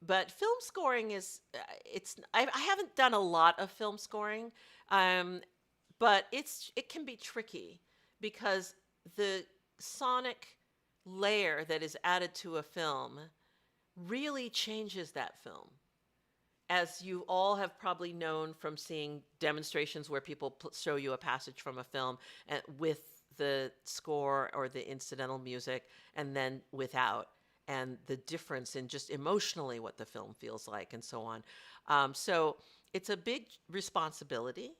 But film scoring is, I haven't done a lot of film scoring, but it can be tricky because the sonic layer that is added to a film really changes that film. As you all have probably known from seeing demonstrations where people show you a passage from a film and with the score or the incidental music and then without, and the difference in just emotionally what the film feels like and so on. So it's a big responsibility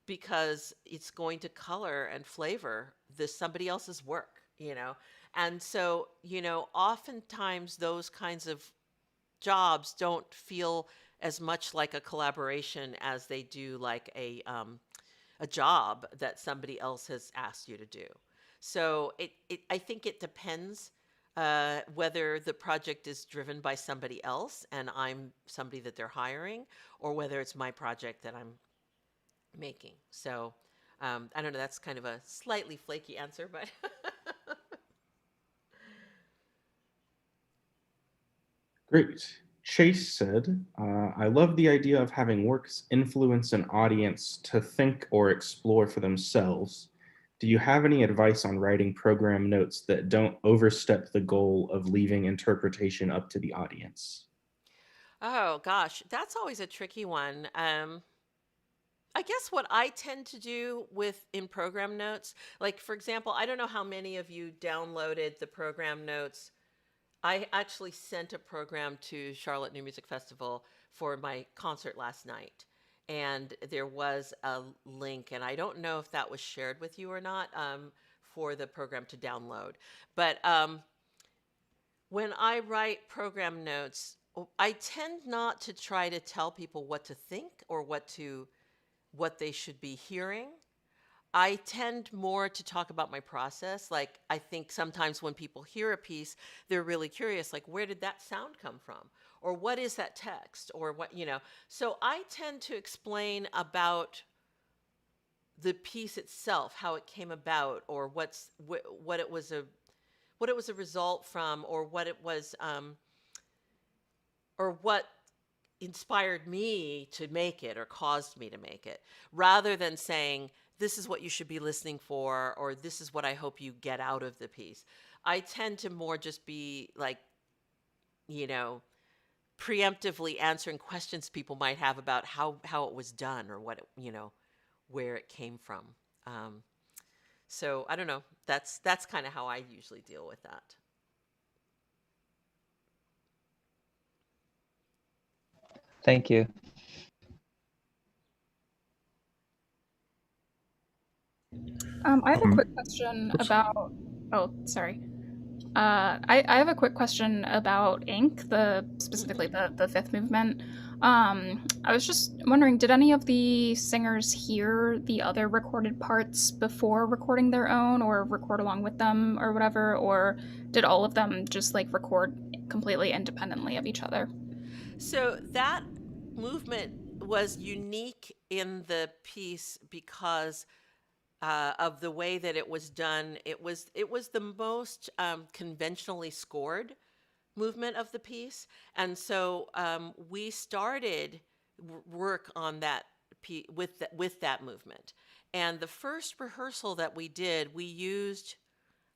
because it's going to color and flavor somebody else's work, you know? And so, you know, oftentimes those kinds of jobs don't feel as much like a collaboration as they do like a job that somebody else has asked you to do. So I think it depends whether the project is driven by somebody else and I'm somebody that they're hiring, or whether it's my project that I'm making. So I don't know, that's kind of a slightly flaky answer, but Great. Chase said, I love the idea of having works influence an audience to think or explore for themselves. Do you have any advice on writing program notes that don't overstep the goal of leaving interpretation up to the audience? oh gosh, that's always a tricky one. I guess what I tend to do in program notes, like for example, I don't know how many of you downloaded the program notes. I actually sent a program to Charlotte New Music Festival for my concert last night. And there was a link, and I don't know if that was shared with you or not, for the program to download. But when I write program notes, I tend not to try to tell people what to think or what they should be hearing. I tend more to talk about my process. Like, I think sometimes when people hear a piece, they're really curious, like, where did that sound come from? Or what is that text? Or what, you know. So I tend to explain about the piece itself, how it came about, or what it was a result from, or what it was, or what inspired me to make it or caused me to make it, rather than saying, this is what you should be listening for, or this is what I hope you get out of the piece. I tend to more just be like, you know, preemptively answering questions people might have about how it was done or what, you know, where it came from. So I don't know. That's kind of how I usually deal with that. Thank you. I have a quick question about. Oh, sorry. I have a quick question about ink, specifically the fifth movement. I was just wondering, did any of the singers hear the other recorded parts before recording their own, or record along with them, or whatever, or did all of them just like record completely independently of each other? So that movement was unique in the piece because of the way that it was done. It was the most conventionally scored movement of the piece, and so we started work on that with that movement. And the first rehearsal that we did, we used,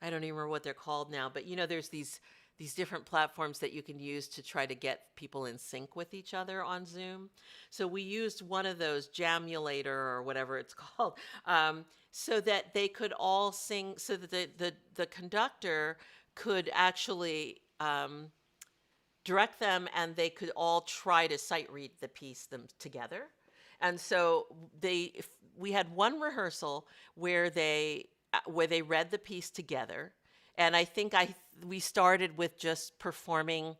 I don't even remember what they're called now, but you know, there's these these different platforms that you can use to try to get people in sync with each other on Zoom. So we used one of those Jamulator or whatever it's called, so that they could all sing, so that the conductor could actually direct them, and they could all try to sight read the piece them together. And so we had one rehearsal where they read the piece together. And I think we started with just performing,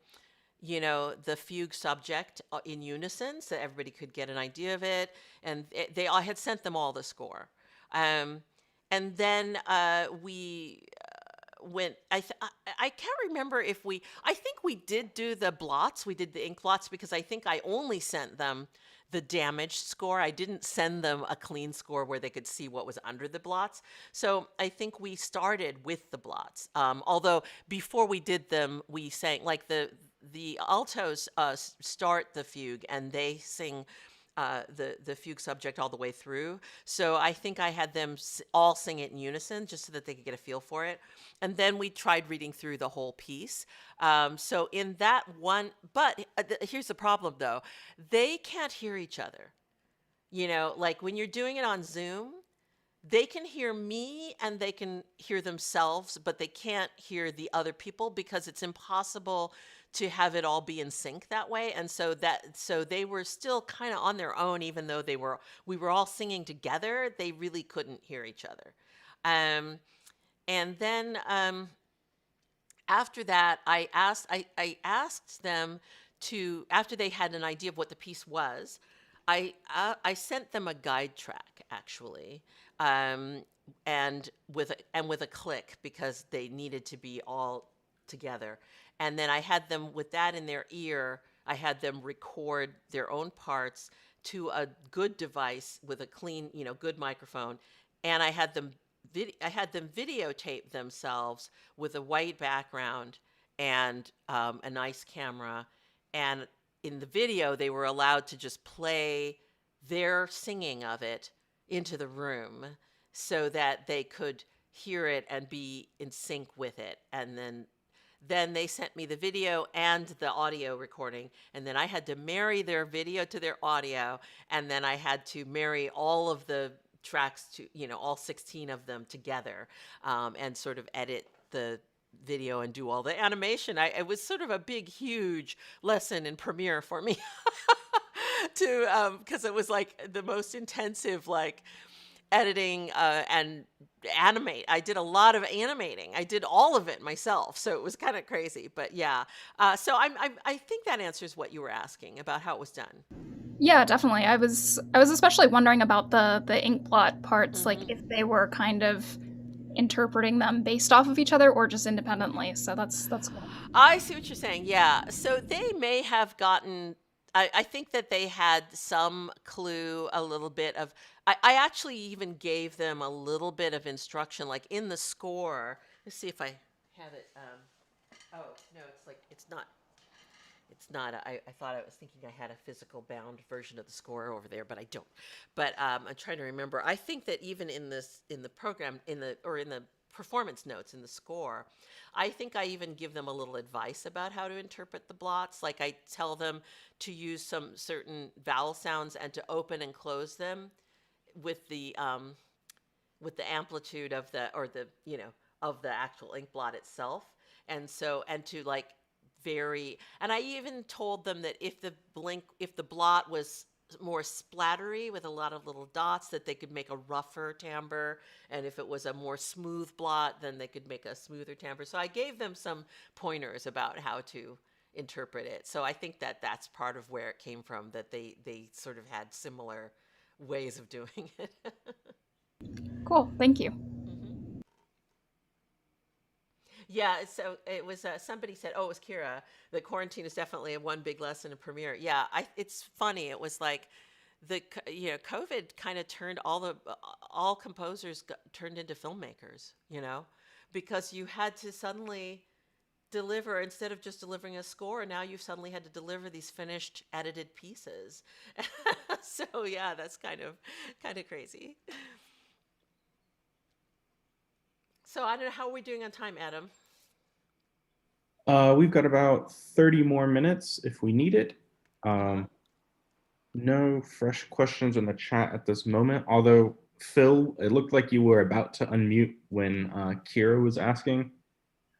the fugue subject in unison, so everybody could get an idea of it. And I had sent them all the score. And then we went. I can't remember if I think we did do the blots. We did the ink blots because I think I only sent them the damaged score. I didn't send them a clean score where they could see what was under the blots. So I think we started with the blots. Although before we did them, we sang, like the altos start the fugue and they sing the fugue subject all the way through. So I think I had them all sing it in unison just so that they could get a feel for it. And then we tried reading through the whole piece. So in that one, but here's the problem though, they can't hear each other. Like when you're doing it on Zoom, they can hear me and they can hear themselves, but they can't hear the other people because it's impossible to have it all be in sync that way. And so they were still kind of on their own, even though we were all singing together, they really couldn't hear each other. And then after that, I asked them to, after they had an idea of what the piece was, I sent them a guide track actually, and with a click because they needed to be all together. And then I had them with that in their ear. I had them record their own parts to a good device with a clean, good microphone, and I had them videotape themselves with a white background and a nice camera. And in the video, they were allowed to just play their singing of it into the room so that they could hear it and be in sync with it. And then they sent me the video and the audio recording, and then I had to marry their video to their audio, and then I had to marry all of the tracks to, all 16 of them together, and sort of edit the video and do all the animation. It was sort of a big, huge lesson in Premiere for me because it was like the most intensive, like, editing and animate. I did a lot of animating. I did all of it myself, so it was kind of crazy. But yeah, so I think that answers what you were asking about how it was done. Yeah, definitely. I was especially wondering about the ink blot parts, like if they were kind of interpreting them based off of each other or just independently. So that's cool. I see what you're saying. Yeah, so they may have gotten. I think that they had some clue, a little bit of. I actually even gave them a little bit of instruction, like in the score. Let's see if I have it. Oh no, it's not. I thought I was thinking I had a physical bound version of the score over there, but I don't. But I'm trying to remember. I think that even in the program, in the performance notes in the score, I think I even give them a little advice about how to interpret the blots. Like I tell them to use some certain vowel sounds and to open and close them with the amplitude of the actual ink blot itself, and to like vary. And I even told them that if the blot was more splattery with a lot of little dots, that they could make a rougher timbre, and if it was a more smooth blot, then they could make a smoother timbre. So I gave them some pointers about how to interpret it. So I think that that's part of where it came from, that they sort of had similar ways of doing it. Cool, thank you. Yeah, so it was somebody said, it was Kira, that quarantine is definitely one big lesson in Premiere. Yeah, it's funny. It was like COVID kind of turned all composers turned into filmmakers, because you had to suddenly deliver, instead of just delivering a score, now you suddenly had to deliver these finished edited pieces. So yeah, that's kind of crazy. So I don't know, how are we doing on time, Adam? We've got about 30 more minutes if we need it. No fresh questions in the chat at this moment, although Phil, it looked like you were about to unmute when Kira was asking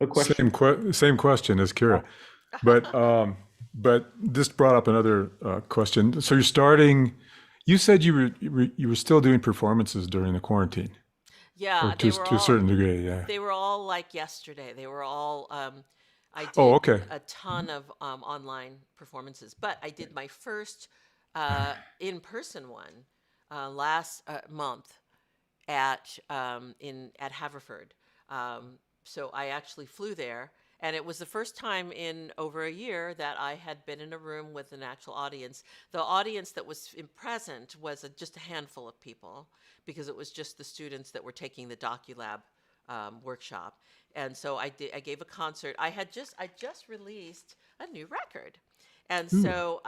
a question. Same question as Kira, but this brought up another question. So you're starting. You said you were still doing performances during the quarantine. Yeah, to a certain degree. Yeah, they were all like yesterday. They were all. I did a ton of online performances, but I did my first in-person one last month at Haverford. So I actually flew there, and it was the first time in over a year that I had been in a room with an actual audience. The audience that was present was just a handful of people, because it was just the students that were taking the DocuLab workshop. And so I gave a concert. I just released a new record, and so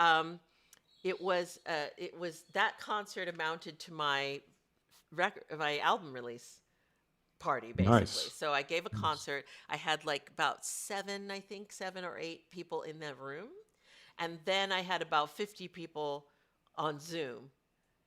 it was that concert amounted to my album release party, basically. Nice. So I gave a concert. I had like about 7 or 8 people in the room, and then I had about 50 people on Zoom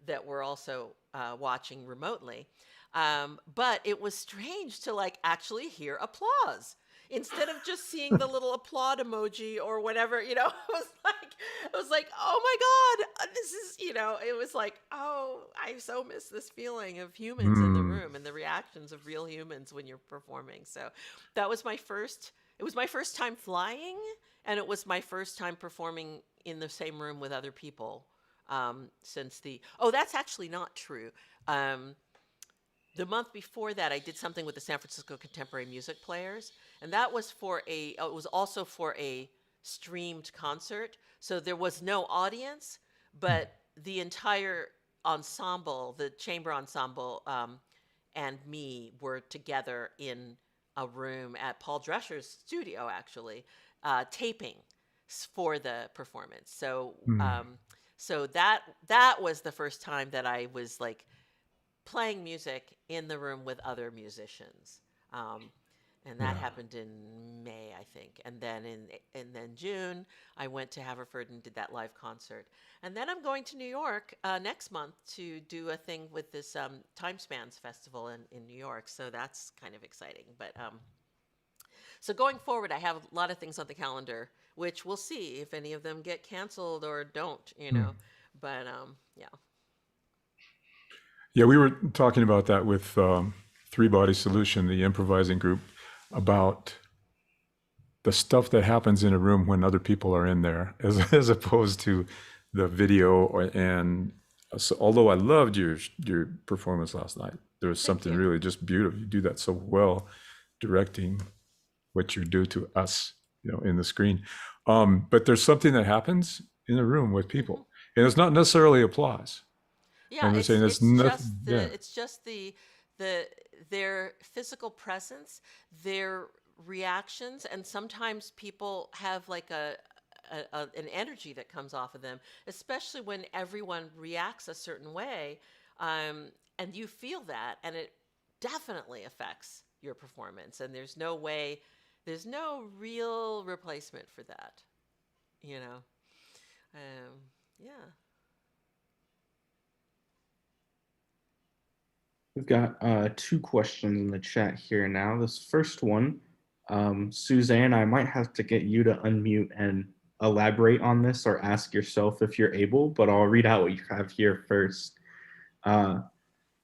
that were also watching remotely. But it was strange to like actually hear applause instead of just seeing the little applaud emoji or whatever, it was like, oh my God, this is, it was like, oh, I so miss this feeling of humans in the room and the reactions of real humans when you're performing. So that was it was my first time flying, and it was my first time performing in the same room with other people that's actually not true. The month before that, I did something with the San Francisco Contemporary Music Players, and that was it was also for a streamed concert. So there was no audience, but the entire ensemble, the chamber ensemble, and me were together in a room at Paul Drescher's studio, actually, taping for the performance. So, so that was the first time that I was like playing music in the room with other musicians, and that happened in May, I think. And then in June, I went to Haverford and did that live concert. And then I'm going to New York next month to do a thing with this Time Spans Festival in New York. So that's kind of exciting. But so going forward, I have a lot of things on the calendar, which we'll see if any of them get canceled or don't. But yeah. Yeah, we were talking about that with Three Body Solution, the improvising group, about the stuff that happens in a room when other people are in there, as opposed to the video. And so, although I loved your performance last night, there was something really just beautiful. You do that so well, directing what you do to us, in the screen. But there's something that happens in a room with people, and it's not necessarily applause. Yeah, it's just their physical presence, their reactions, and sometimes people have like an energy that comes off of them, especially when everyone reacts a certain way, and you feel that, and it definitely affects your performance. And there's no real replacement for that, yeah. We've got 2 questions in the chat here now. This first one, Suzanne, I might have to get you to unmute and elaborate on this, or ask yourself if you're able, but I'll read out what you have here first.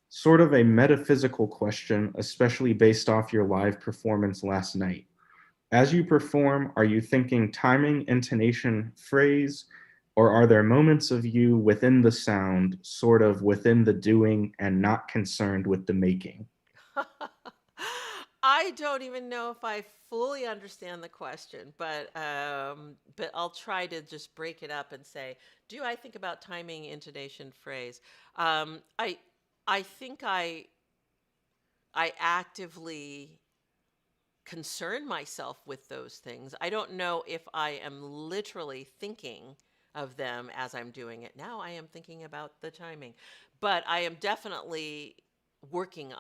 Sort of a metaphysical question, especially based off your live performance last night. As you perform, are you thinking timing, intonation, phrase, or are there moments of you within the sound, sort of within the doing, and not concerned with the making? I don't even know if I fully understand the question, but I'll try to just break it up and say, do I think about timing, intonation, phrase? I think I actively concern myself with those things. I don't know if I am literally thinking of them as I'm doing it. Now I am thinking about the timing, but I am definitely working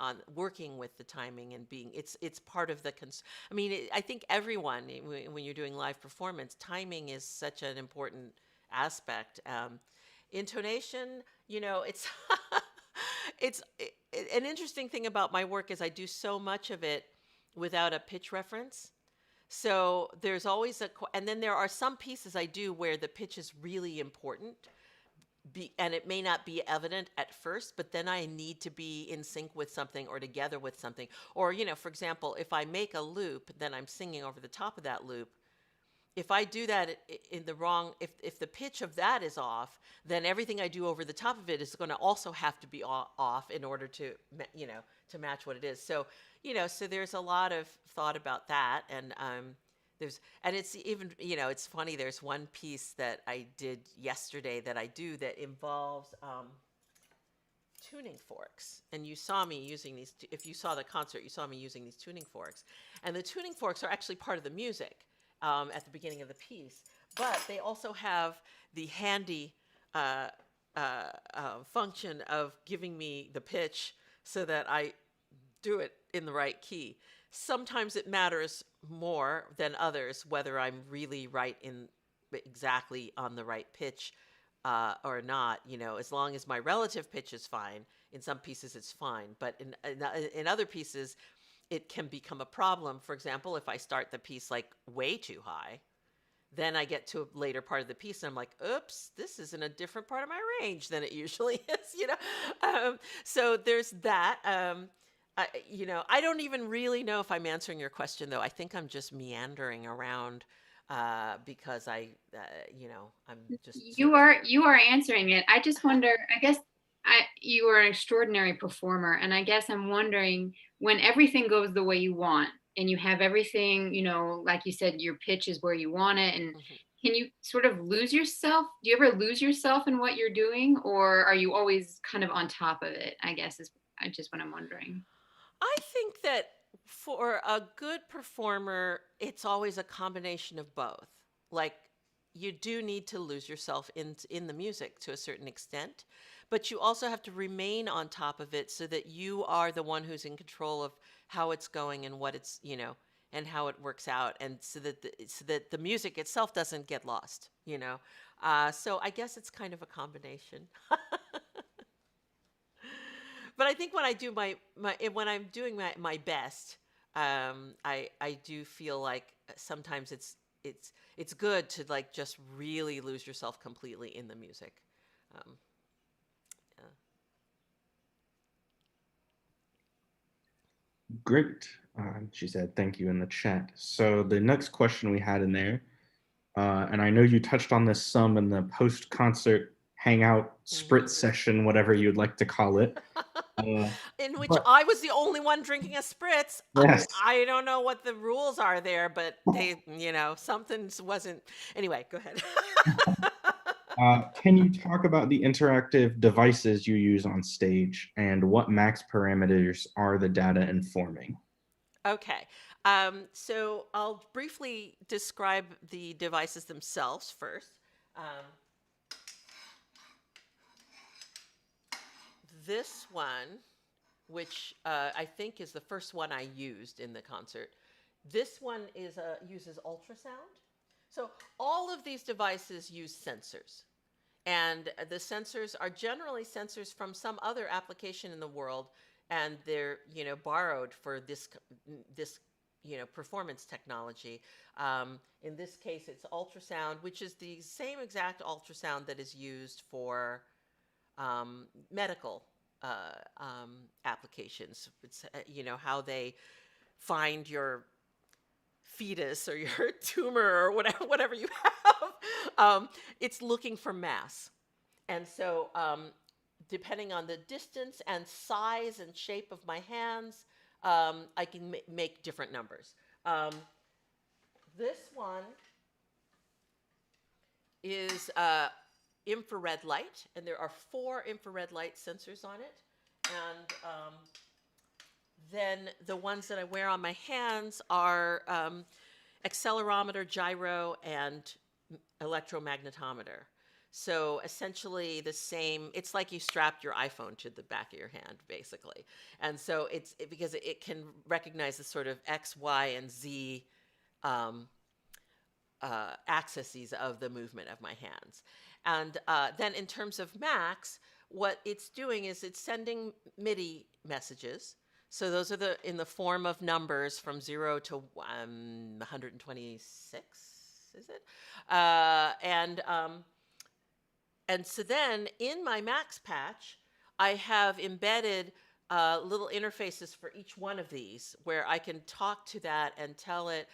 with the timing and it's part of the I mean, I think everyone, when you're doing live performance, timing is such an important aspect. Intonation, it's an interesting thing about my work is I do so much of it without a pitch reference. So there's always and then there are some pieces I do where the pitch is really important, and it may not be evident at first, but then I need to be in sync with something or together with something. Or, for example, if I make a loop, then I'm singing over the top of that loop. If I do that in the wrong, if the pitch of that is off, then everything I do over the top of it is going to also have to be off in order to, to match what it is. So, so there's a lot of thought about that. And it's even, it's funny, there's one piece that I did yesterday that I do that involves tuning forks. And you saw me using these, if you saw the concert, you saw me using these tuning forks. And the tuning forks are actually part of the music at the beginning of the piece. But they also have the handy function of giving me the pitch so that I do it in the right key. Sometimes it matters more than others whether I'm really right in exactly on the right pitch or not. As long as my relative pitch is fine, in some pieces it's fine. But in other pieces, it can become a problem. For example, if I start the piece like way too high, then I get to a later part of the piece and I'm like, oops, this is in a different part of my range than it usually is, So there's that. I don't even really know if I'm answering your question, though. I think I'm just meandering around because I'm just. You are answering it. I just wonder. I guess you are an extraordinary performer, and I guess I'm wondering when everything goes the way you want, and you have everything, like you said, your pitch is where you want it, and can you sort of lose yourself? Do you ever lose yourself in what you're doing, or are you always kind of on top of it? I guess is just what I'm wondering. I think that for a good performer, it's always a combination of both. Like, you do need to lose yourself in the music to a certain extent, but you also have to remain on top of it so that you are the one who's in control of how it's going and what it's, and how it works out, and so that the music itself doesn't get lost, So I guess it's kind of a combination. But I think when I do when I'm doing my best, I do feel like sometimes it's good to like just really lose yourself completely in the music. Great. She said thank you in the chat. So the next question we had in there, and I know you touched on this some in the post-concert hangout spritz session, whatever you'd like to call it. In which I was the only one drinking a spritz. Yes. I don't know what the rules are there, but they, something wasn't. Anyway, go ahead. Can you talk about the interactive devices you use on stage and what max parameters are the data informing? Okay. So I'll briefly describe the devices themselves first. This one, which I think is the first one I used in the concert, this one uses ultrasound. So all of these devices use sensors. And the sensors are generally sensors from some other application in the world, and they're borrowed for this performance technology. In this case, it's ultrasound, which is the same exact ultrasound that is used for medical applications. It's how they find your fetus or your tumor or whatever you have. It's looking for mass, and so depending on the distance and size and shape of my hands, I can make different numbers. This one is infrared light, and there are 4 infrared light sensors on it. And then the ones that I wear on my hands are accelerometer, gyro, and electromagnetometer. So essentially the same, it's like you strapped your iPhone to the back of your hand, basically. And so because it can recognize the sort of X, Y, and Z axes of the movement of my hands. And then in terms of Macs, what it's doing is it's sending MIDI messages. So those are in the form of numbers from 0 to 126, is it? And so then in my Max patch, I have embedded little interfaces for each one of these where I can talk to that and tell it,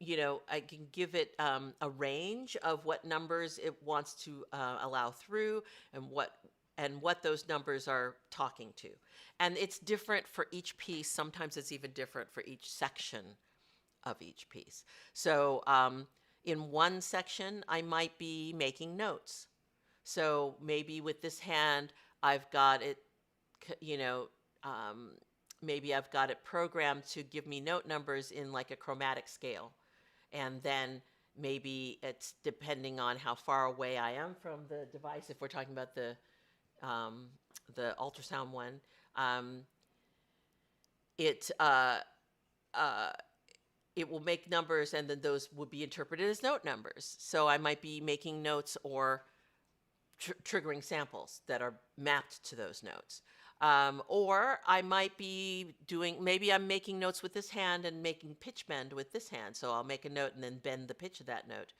I can give it a range of what numbers it wants to allow through and what those numbers are talking to. And it's different for each piece. Sometimes it's even different for each section of each piece. So in one section, I might be making notes. So maybe with this hand, I've got it, maybe I've got it programmed to give me note numbers in like a chromatic scale. And then maybe it's depending on how far away I am from the device. If we're talking about the ultrasound one, it will make numbers, and then those would be interpreted as note numbers. So I might be making notes or triggering samples that are mapped to those notes. Or I might be maybe I'm making notes with this hand and making pitch bend with this hand. So I'll make a note and then bend the pitch of that note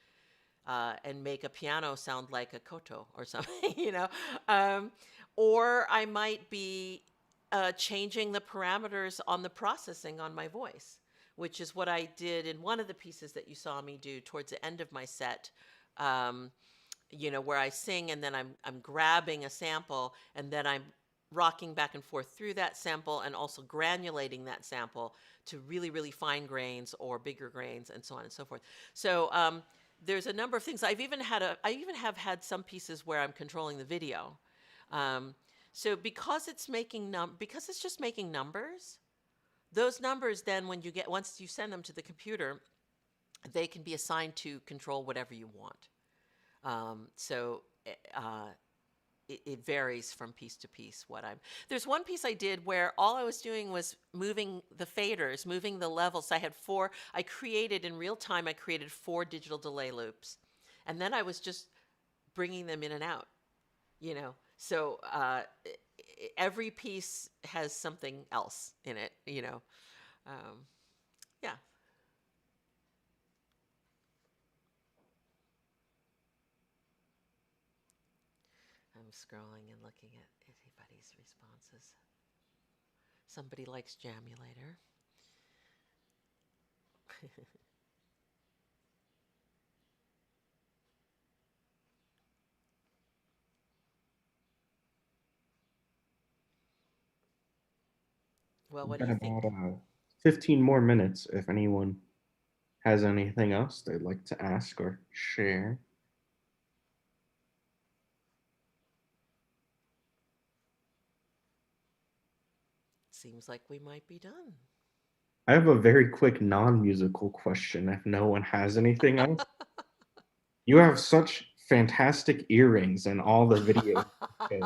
and make a piano sound like a koto or something, or I might be changing the parameters on the processing on my voice, which is what I did in one of the pieces that you saw me do towards the end of my set. Where I sing and then I'm grabbing a sample and then I'm rocking back and forth through that sample and also granulating that sample to really, really fine grains or bigger grains and so on and so forth. So there's a number of things. I even have had some pieces where I'm controlling the video. So because it's just making numbers, those numbers then once you send them to the computer, they can be assigned to control whatever you want. It varies from piece to piece there's one piece I did where all I was doing was moving the faders, moving the levels. I created in real time, I created 4 digital delay loops. And then I was just bringing them in and out, So every piece has something else in it, Yeah. I'm scrolling and looking at anybody's responses. Somebody likes Jamulator. Well, what do you think? About 15 more minutes if anyone has anything else they'd like to ask or share. Seems like we might be done. I have a very quick non-musical question if no one has anything else. You have such fantastic earrings in all the videos. And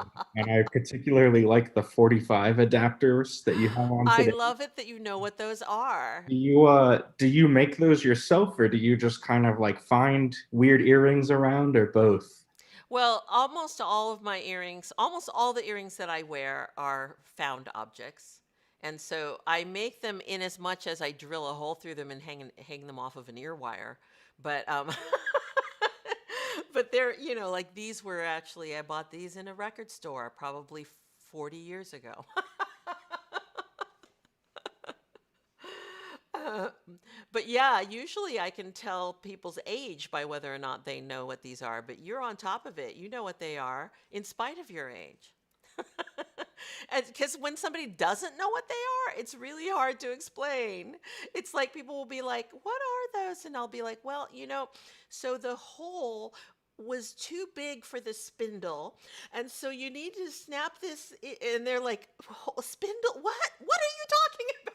I particularly like the 45 adapters that you have on today. I love it that you know what those are. Do you make those yourself, or do you just kind of like find weird earrings around, or both? Well, almost all the earrings that I wear are found objects. And so I make them in as much as I drill a hole through them and hang them off of an ear wire. But but they're, like these were actually, I bought these in a record store probably 40 years ago. But yeah, usually I can tell people's age by whether or not they know what these are, but you're on top of it. You know what they are in spite of your age. Because when somebody doesn't know what they are, it's really hard to explain. It's like people will be like, what are those? And I'll be like, well, so the hole was too big for the spindle. And so you need to snap this. And they're like, spindle? What? What are you talking about?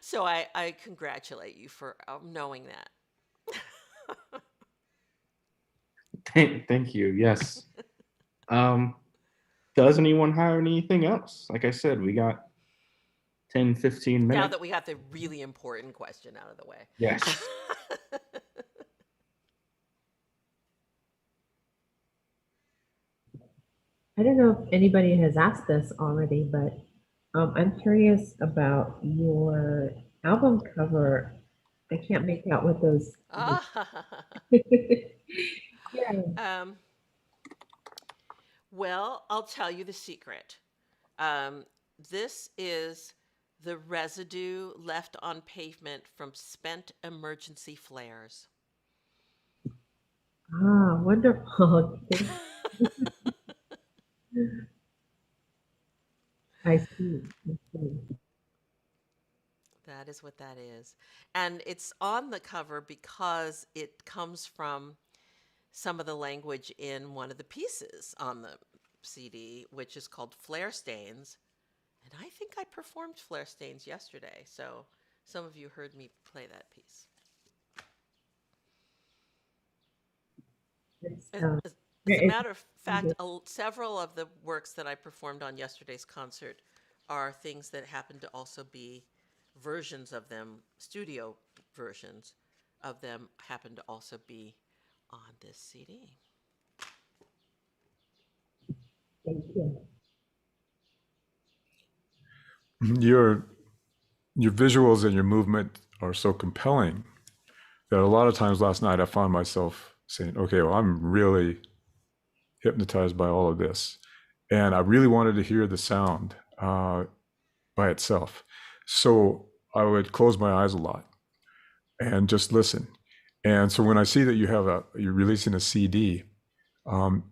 So I congratulate you for knowing that. Thank you. Yes. Does anyone have anything else? Like I said, we got 10, 15 Now minutes. that we got the really important question out of the way. Yes. I don't know if anybody has asked this already, but I'm curious about your album cover. I can't make out what those. Yeah. Well, I'll tell you the secret. This is the residue left on pavement from spent emergency flares. Ah, wonderful. I see. I see. That is what that is. And it's on the cover because it comes from some of the language in one of the pieces on the CD, which is called Flare Stains. And I think I performed Flare Stains yesterday, so some of you heard me play that piece. As a matter of fact, several of the works that I performed on yesterday's concert are things that happen to also be versions of them, studio versions of them happen to also be on this CD. Thank you. Your visuals and your movement are so compelling that a lot of times last night I found myself saying, okay, well, I'm really hypnotized by all of this. And I really wanted to hear the sound by itself. So I would close my eyes a lot and just listen. And so when I see that you're releasing a CD,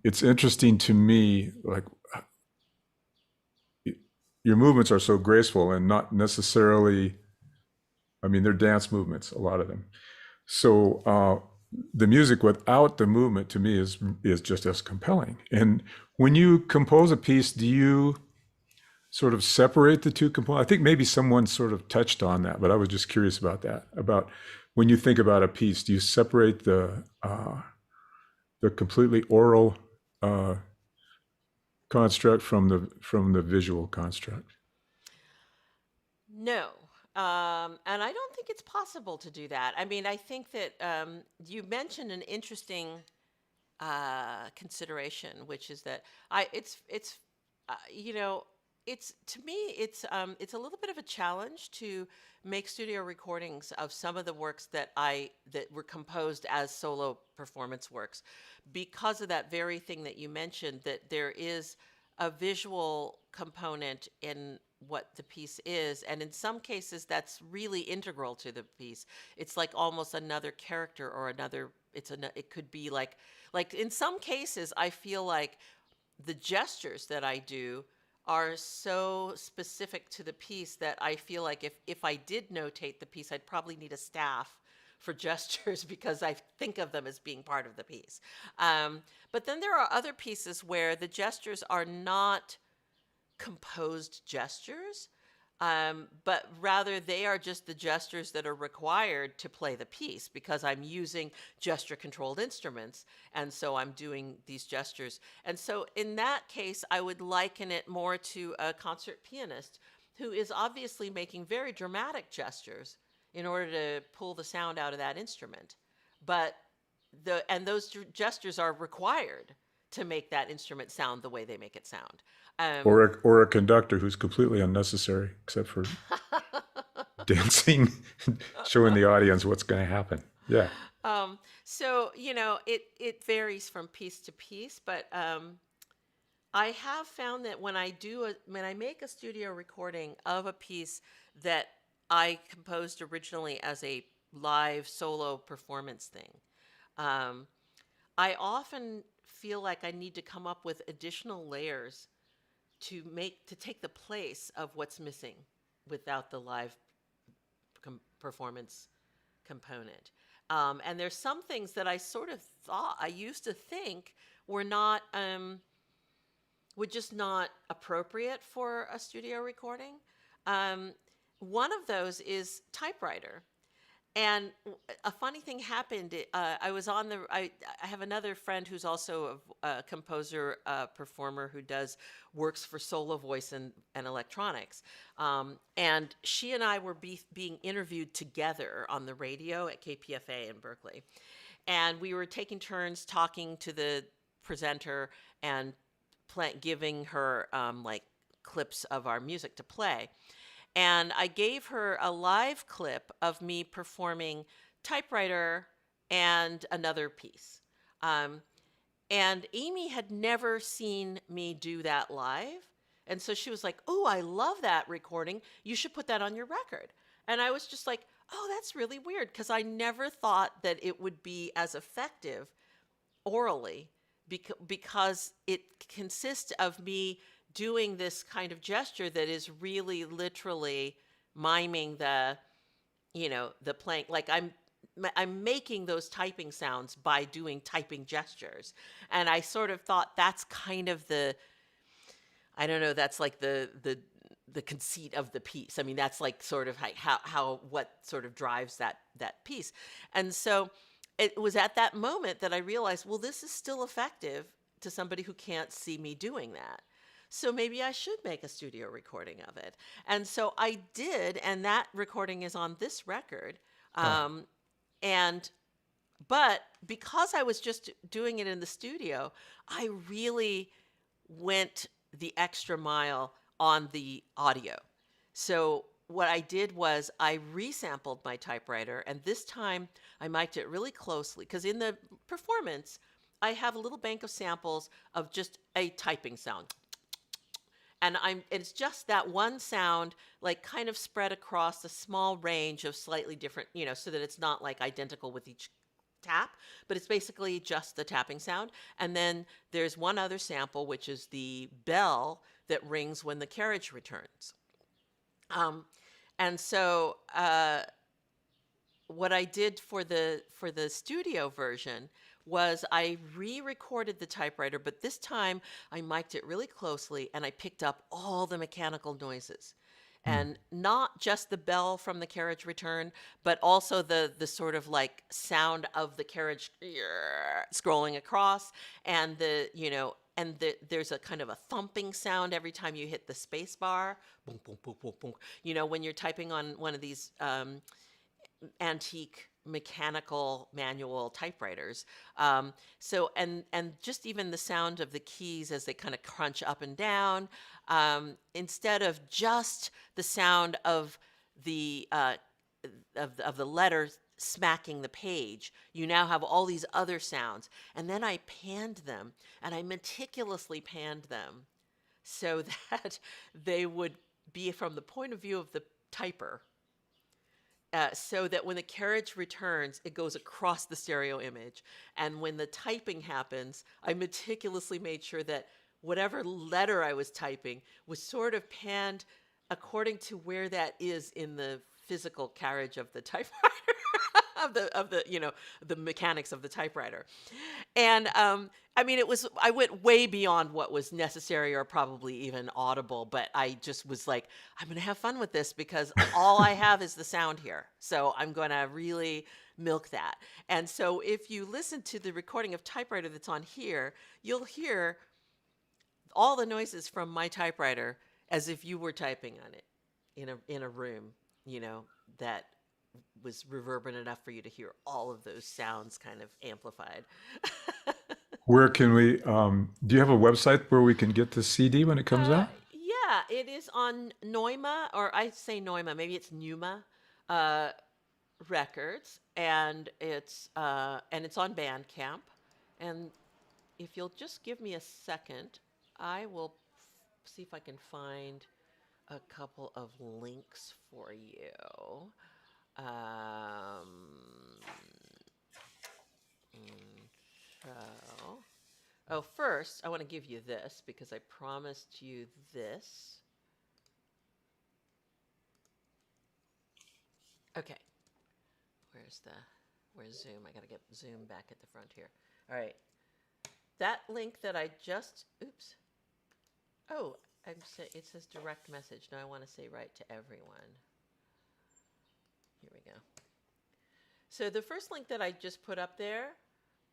it's interesting to me, like your movements are so graceful and not necessarily, I mean, they're dance movements, a lot of them. So the music without the movement to me is just as compelling. And when you compose a piece, do you sort of separate the two components? I think maybe someone sort of touched on that, but I was just curious about that. About when you think about a piece, do you separate the completely oral construct from the visual construct? No. And I don't think it's possible to do that. I mean, I think that you mentioned an interesting consideration, which is that to me, it's a little bit of a challenge to make studio recordings of some of the works that were composed as solo performance works, because of that very thing that you mentioned, that there is a visual component in what the piece is, and in some cases that's really integral to the piece. It's like almost another character or another. It could be like in some cases I feel like the gestures that I do are so specific to the piece that I feel like if I did notate the piece, I'd probably need a staff for gestures because I think of them as being part of the piece. But then there are other pieces where the gestures are not composed gestures, but rather they are just the gestures that are required to play the piece, because I'm using gesture-controlled instruments, and so I'm doing these gestures. And so in that case, I would liken it more to a concert pianist who is obviously making very dramatic gestures in order to pull the sound out of that instrument. But those gestures are required to make that instrument sound the way they make it sound. Or a conductor who's completely unnecessary, except for dancing, showing the audience what's going to happen. Yeah. So, it varies from piece to piece, but I have found that when I make a studio recording of a piece that I composed originally as a live solo performance thing, I often feel like I need to come up with additional layers to take the place of what's missing without the live performance component. And there's some things that I used to think were not, were just not appropriate for a studio recording. One of those is typewriter. And a funny thing happened. I was on the. I have another friend who's also a composer, performer who works for solo voice and electronics. And she and I were being interviewed together on the radio at KPFA in Berkeley, and we were taking turns talking to the presenter and giving her like clips of our music to play. And I gave her a live clip of me performing typewriter and another piece. And Amy had never seen me do that live. And so she was like, "Oh, I love that recording. You should put that on your record." And I was just like, "Oh, that's really weird," because I never thought that it would be as effective orally because it consists of me doing this kind of gesture that is really literally miming the playing. Like I'm making those typing sounds by doing typing gestures. And I sort of thought that's kind of I don't know, that's like the conceit of the piece. I mean, that's like sort of what sort of drives that piece. And so it was at that moment that I realized, well, this is still effective to somebody who can't see me doing that. So maybe I should make a studio recording of it. And so I did, and that recording is on this record. But because I was just doing it in the studio, I really went the extra mile on the audio. So what I did was I resampled my typewriter, and this time I mic'd it really closely, because in the performance, I have a little bank of samples of just a typing sound. And it's just that one sound, like kind of spread across a small range of slightly different, so that it's not like identical with each tap, but it's basically just the tapping sound. And then there's one other sample, which is the bell that rings when the carriage returns. And so what I did for the studio version was I re-recorded the typewriter, but this time I mic'd it really closely and I picked up all the mechanical noises. And not just the bell from the carriage return, but also the sort of like sound of the carriage scrolling across, and there's a kind of a thumping sound every time you hit the space bar. Boom, boom, boom, boom, boom. When you're typing on one of these antique mechanical manual typewriters. So just even the sound of the keys as they kind of crunch up and down, instead of just the sound of the letter smacking the page, you now have all these other sounds. And then I panned them, and I meticulously panned them so that they would be from the point of view of the typer, so that when the carriage returns, it goes across the stereo image. And when the typing happens, I meticulously made sure that whatever letter I was typing was sort of panned according to where that is in the physical carriage of the typewriter, of the mechanics of the typewriter. And I mean, I went way beyond what was necessary or probably even audible, but I just was like, I'm going to have fun with this because all I have is the sound here. So I'm going to really milk that. And so if you listen to the recording of typewriter that's on here, you'll hear all the noises from my typewriter as if you were typing on it in a room, that was reverberant enough for you to hear all of those sounds kind of amplified. Where can we, do you have a website where we can get the CD when it comes out? Yeah, it is on Neuma, or I say Neuma, maybe it's Numa Records, and it's on Bandcamp. And if you'll just give me a second, I will see if I can find a couple of links for you. First, I want to give you this because I promised you this. Okay. Where's Zoom? I got to get Zoom back at the front here. All right. That link that I just, oops. Oh, it says direct message. Now I want to say right to everyone. Here we go. So the first link that I just put up there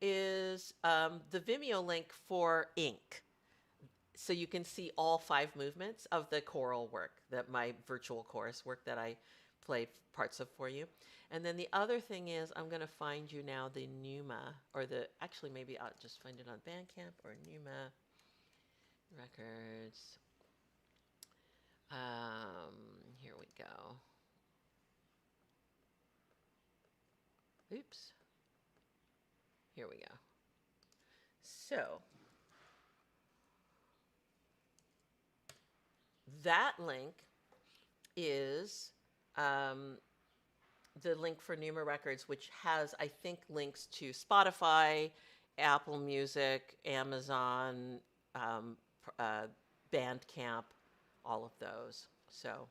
is the Vimeo link for ink. So you can see all 5 movements of the choral work, that my virtual chorus work that I played parts of for you. And then the other thing is I'm going to find you now the Numa, or actually maybe I'll just find it on Bandcamp or Numa Records. Here we go. Oops. Here we go. So that link is the link for Numa Records, which has, I think, links to Spotify, Apple Music, Amazon, Bandcamp, all of those. So,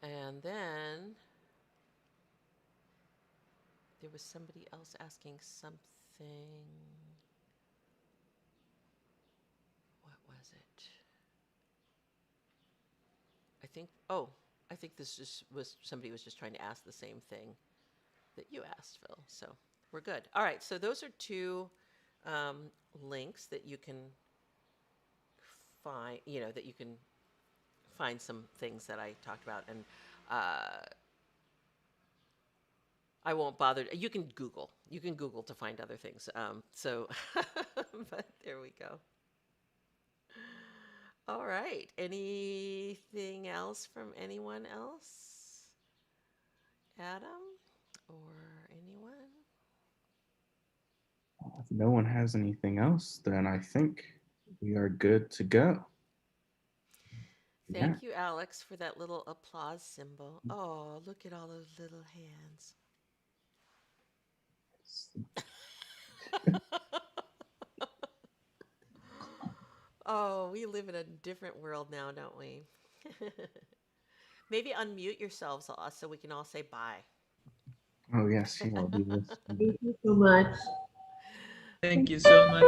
and then there was somebody else asking something. What was it? I think this was somebody was just trying to ask the same thing that you asked, Phil. So we're good. All right. So those are 2 links that you can find, that you can find some things that I talked about. And I won't bother. You can Google to find other things. But there we go. All right. Anything else from anyone else? Adam or anyone? If no one has anything else, then I think we are good to go. Thank you, Alex, for that little applause symbol. Oh, look at all those little hands. Oh, we live in a different world now, don't we? Maybe unmute yourselves so we can all say bye. Oh, yes, yeah, I'll do this. Thank you so much. Thank you so much.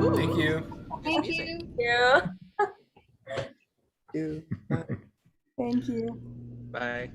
Ooh, thank you. Thank music. you. Thank you. Bye.